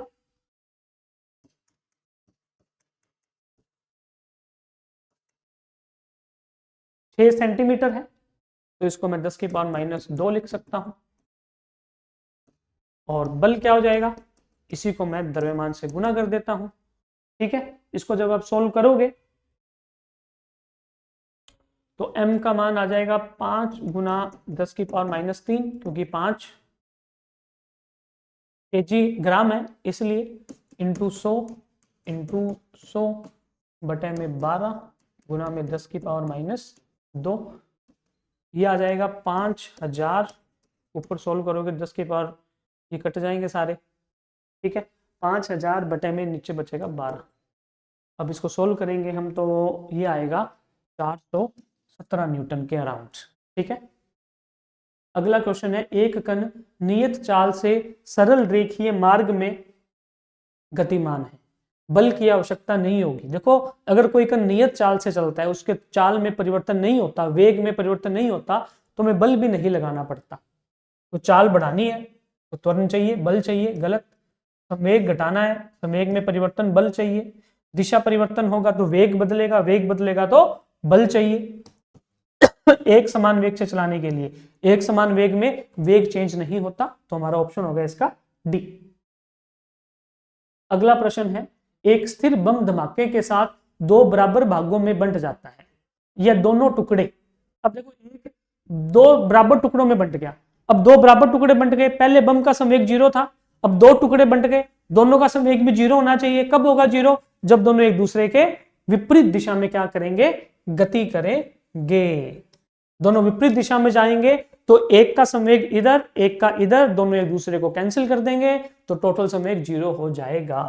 6 सेंटीमीटर है, तो इसको मैं 10 की पावर -2 लिख सकता हूं। और बल क्या हो जाएगा, इसी को मैं द्रव्यमान से गुना कर देता हूं। ठीक है, इसको जब आप सोल्व करोगे तो m का मान आ जाएगा 5 गुना 10 की पावर -3, क्योंकि 5 kg ग्राम है इसलिए, इंटू 100 इंटू 100 बटे में 12 गुना में 10 की पावर -2, ये आ जाएगा 5000। ऊपर सोल्व करोगे 10 की पावर, ये कट जाएंगे सारे। ठीक है, 5000 बटे में नीचे बचेगा 12। अब इसको सोल्व करेंगे हम तो ये आएगा 417 न्यूटन के अराउंड। ठीक है, अगला क्वेश्चन है, एक कण नियत चाल से सरल रेखीय मार्ग में गतिमान है, बल की आवश्यकता नहीं होगी। देखो, अगर कोई कण नियत चाल से चलता है, उसके चाल में परिवर्तन नहीं होता, वेग में परिवर्तन नहीं होता, तो हमें बल भी नहीं लगाना पड़ता। तो चाल बढ़ानी है तो त्वरण चाहिए, बल चाहिए, गलत। संवेग घटाना है, संवेग में परिवर्तन, बल चाहिए। दिशा परिवर्तन होगा तो वेग बदलेगा, वेग बदलेगा तो बल चाहिए। एक समान वेग से चलाने के लिए, एक समान वेग में वेग चेंज नहीं होता, तो हमारा ऑप्शन होगा इसका डी। अगला प्रश्न है, एक स्थिर बम धमाके के साथ दो बराबर भागों में बंट जाता है, यह दोनों टुकड़े, अब देखो एक दो बराबर टुकड़ों में बंट गया। अब दो बराबर टुकड़े बंट गए, पहले बम का संवेग 0 था, अब दो टुकड़े बंट गए, दोनों का संवेग भी 0 होना चाहिए। कब होगा 0? जब दोनों एक दूसरे के विपरीत दिशा में क्या करेंगे, गति करेंगे। दोनों विपरीत दिशा में जाएंगे तो एक का संवेग इधर, एक का इधर, दोनों एक दूसरे को कैंसिल कर देंगे, तो टोटल संवेग 0 हो जाएगा।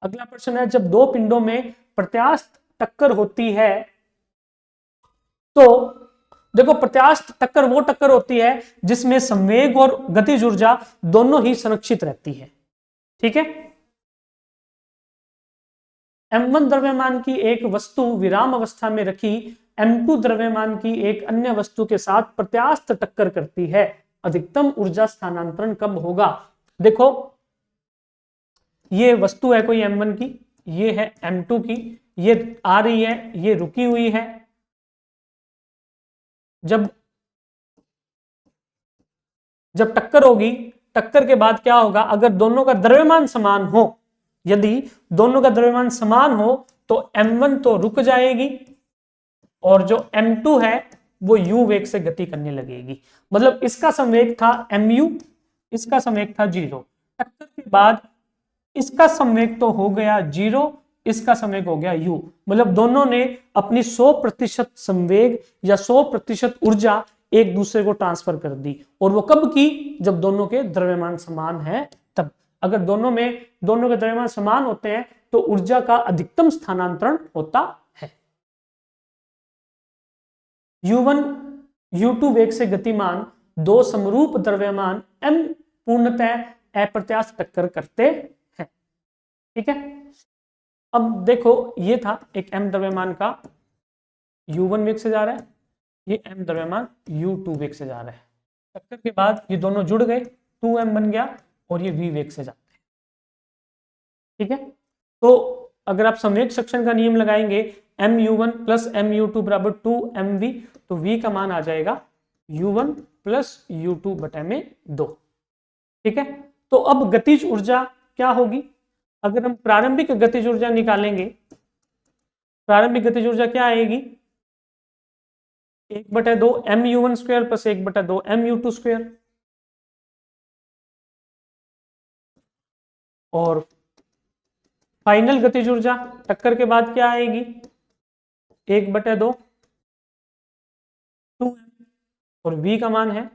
अगला प्रश्न है, जब दो पिंडों में प्रत्यास्थ टक्कर होती है तो देखो, प्रत्यास्थ टक्कर वो टक्कर होती है जिसमें संवेग और गतिज ऊर्जा दोनों ही संरक्षित रहती है। ठीक है, m1 द्रव्यमान की एक वस्तु विराम अवस्था में रखी m2 द्रव्यमान की एक अन्य वस्तु के साथ प्रत्यास्थ टक्कर करती है, अधिकतम ऊर्जा स्थानांतरण कब होगा? देखो, ये वस्तु है कोई m1 की, ये है m2 की, ये आ रही है, ये रुकी हुई है। जब जब टक्कर होगी, टक्कर के बाद क्या होगा, अगर दोनों का द्रव्यमान समान हो, यदि दोनों का द्रव्यमान समान हो तो m1 तो रुक जाएगी और जो m2 है वो u वेग से गति करने लगेगी। मतलब इसका संवेग था mu, इसका संवेग था 0। टक्कर के बाद इसका संवेग तो हो गया 0, इसका संवेग हो गया u। मतलब दोनों ने अपनी 100% संवेग या 100% ऊर्जा एक दूसरे को ट्रांसफर कर दी, और वो कब की? जब दोनों के द्रव्यमान समान है तब। अगर दोनों के द्रव्यमान समान होते हैं तो ऊर्जा का अधिकतम स्थानांतरण होता है। u1 u2 वेग से गतिमान दो समरूप द्रव्यमान m पूर्णतः अप्रत्यास्थ टक्कर करते हैं। ठीक है, अब देखो, ये था एक m द्रव्यमान का u1 वेग से जा रहा है, ये m द्रव्यमान u2 वेग से जा रहा है। टक्कर के बाद ये दोनों जुड़ गए, 2m बन गया और ये v वेग से जाते हैं। ठीक है, तो अगर आप संवेग सेक्शन का नियम लगाएंगे, mu1 प्लस mu2 बराबर 2mv, तो v का मान आ जाएगा u1 प्लस u2 बटे में 2। ठीक है, तो अब गतिज ऊर्जा क्या होगी? अगर हम प्रारंभिक गतिज ऊर्जा निकालेंगे, प्रारंभिक गतिज ऊर्जा क्या आएगी? 1/2 mu1 square plus 1/2 mu2 square, और फाइनल गतिज ऊर्जा टक्कर के बाद क्या आएगी? 1/2 2m, और v का मान है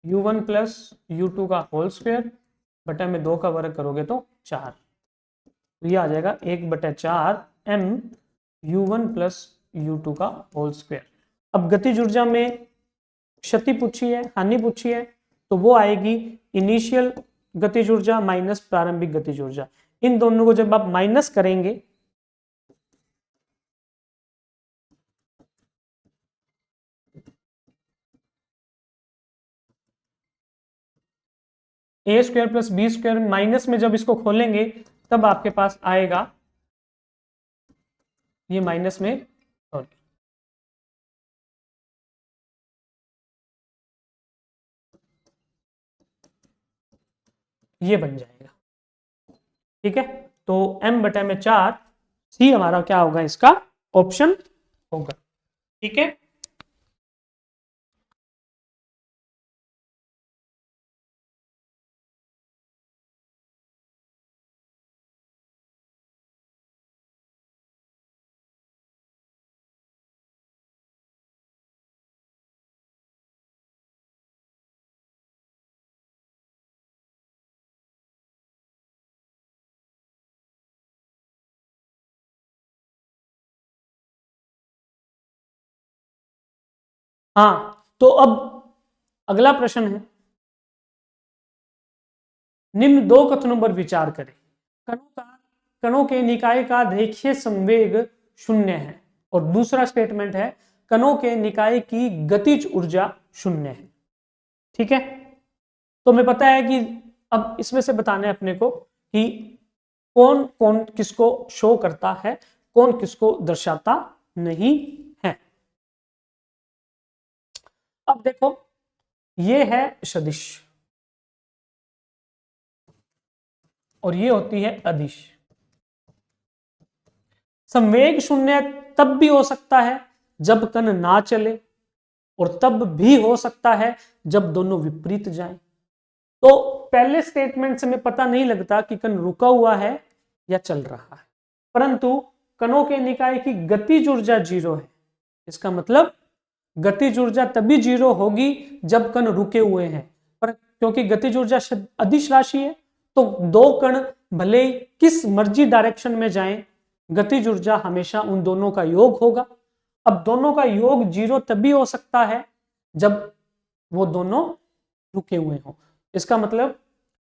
u1 प्लस u2 का होल स्क्वायर बटे में 2 का वर्ग करोगे तो 4, तो ये आ जाएगा 1/4 m u1 प्लस u2 का होल स्क्वायर। अब गतिज ऊर्जा में क्षति पूछी है, हानि पूछी है, तो वो आएगी इनिशियल गतिज ऊर्जा माइनस प्रारंभिक गतिज ऊर्जा। इन दोनों को जब आप माइनस करेंगे A square plus B square, minus में जब इसको खोलेंगे तब आपके पास आएगा ये माइनस में, सॉरी, ये बन जाएगा। ठीक है, तो m/4 सी हमारा क्या होगा, इसका ऑप्शन होगा। ठीक है, हाँ तो अब अगला प्रश्न है, निम्न दो कथनों पर विचार करें। कणों के निकाय का रेखीय संवेग शून्य है, और दूसरा स्टेटमेंट है कणों के निकाय की गतिज ऊर्जा शून्य है। ठीक है, तो हमें पता है कि अब इसमें से बताना है अपने को कि कौन कौन किसको शो करता है, कौन किसको दर्शाता नहीं है। अब देखो, ये है सदिश और ये होती है अदिश। संवेग शून्य तब भी हो सकता है जब कण ना चले, और तब भी हो सकता है जब दोनों विपरीत जाएं। तो पहले स्टेटमेंट से हमें पता नहीं लगता कि कण रुका हुआ है या चल रहा है, परंतु कणों के निकाय की गतिज ऊर्जा 0 है। इसका मतलब गतिज ऊर्जा तभी 0 होगी जब कण रुके हुए हैं, पर क्योंकि गतिज ऊर्जा अदिश राशि है, तो दो कण भले किस मर्जी डायरेक्शन में जाएं, गतिज ऊर्जा हमेशा उन दोनों का योग होगा। अब दोनों का योग 0 तभी हो सकता है जब वो दोनों रुके हुए हों। इसका मतलब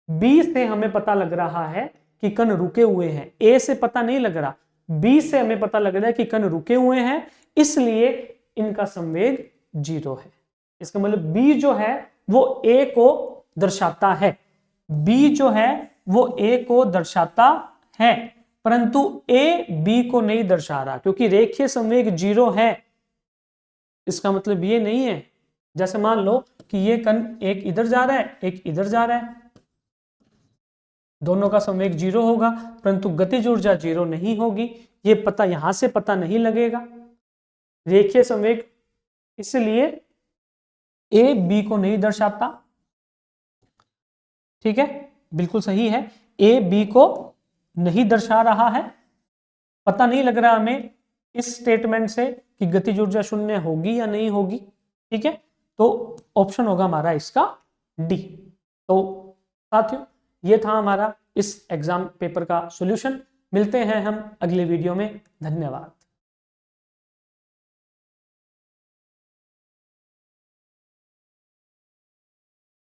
बी से हमें पता लग रहा है कि कण रुके हुए हैं, ए से पता नहीं लग रहा, बी से हमें पता लग रहा है कि कण रुके हुए हैं, इसलिए इनका संवेग 0 है। इसका मतलब बी जो है वो ए को दर्शाता है, बी जो है वो ए को दर्शाता है, परंतु ए बी को नहीं दर्शा रहा, क्योंकि रेखीय संवेग 0 है। इसका मतलब ये नहीं है, जैसे मान लो कि ये कण एक इधर जा रहा है, एक इधर जा रहा है, दोनों का संवेग 0 होगा, परंतु गतिज ऊर्जा 0 नहीं होगी। ये पता यहां से पता नहीं लगेगा। रेखीय संवेग, इसलिए ए बी को नहीं दर्शाता। ठीक है, बिल्कुल सही है, ए बी को नहीं दर्शा रहा है। पता नहीं लग रहा हमें इस स्टेटमेंट से कि गतिज ऊर्जा शून्य होगी या नहीं होगी। ठीक है, तो ऑप्शन होगा हमारा इसका डी। तो साथियों, ये था हमारा इस एग्जाम पेपर का सॉल्यूशन। मिलते हैं हम अगले वीडियो में। धन्यवाद।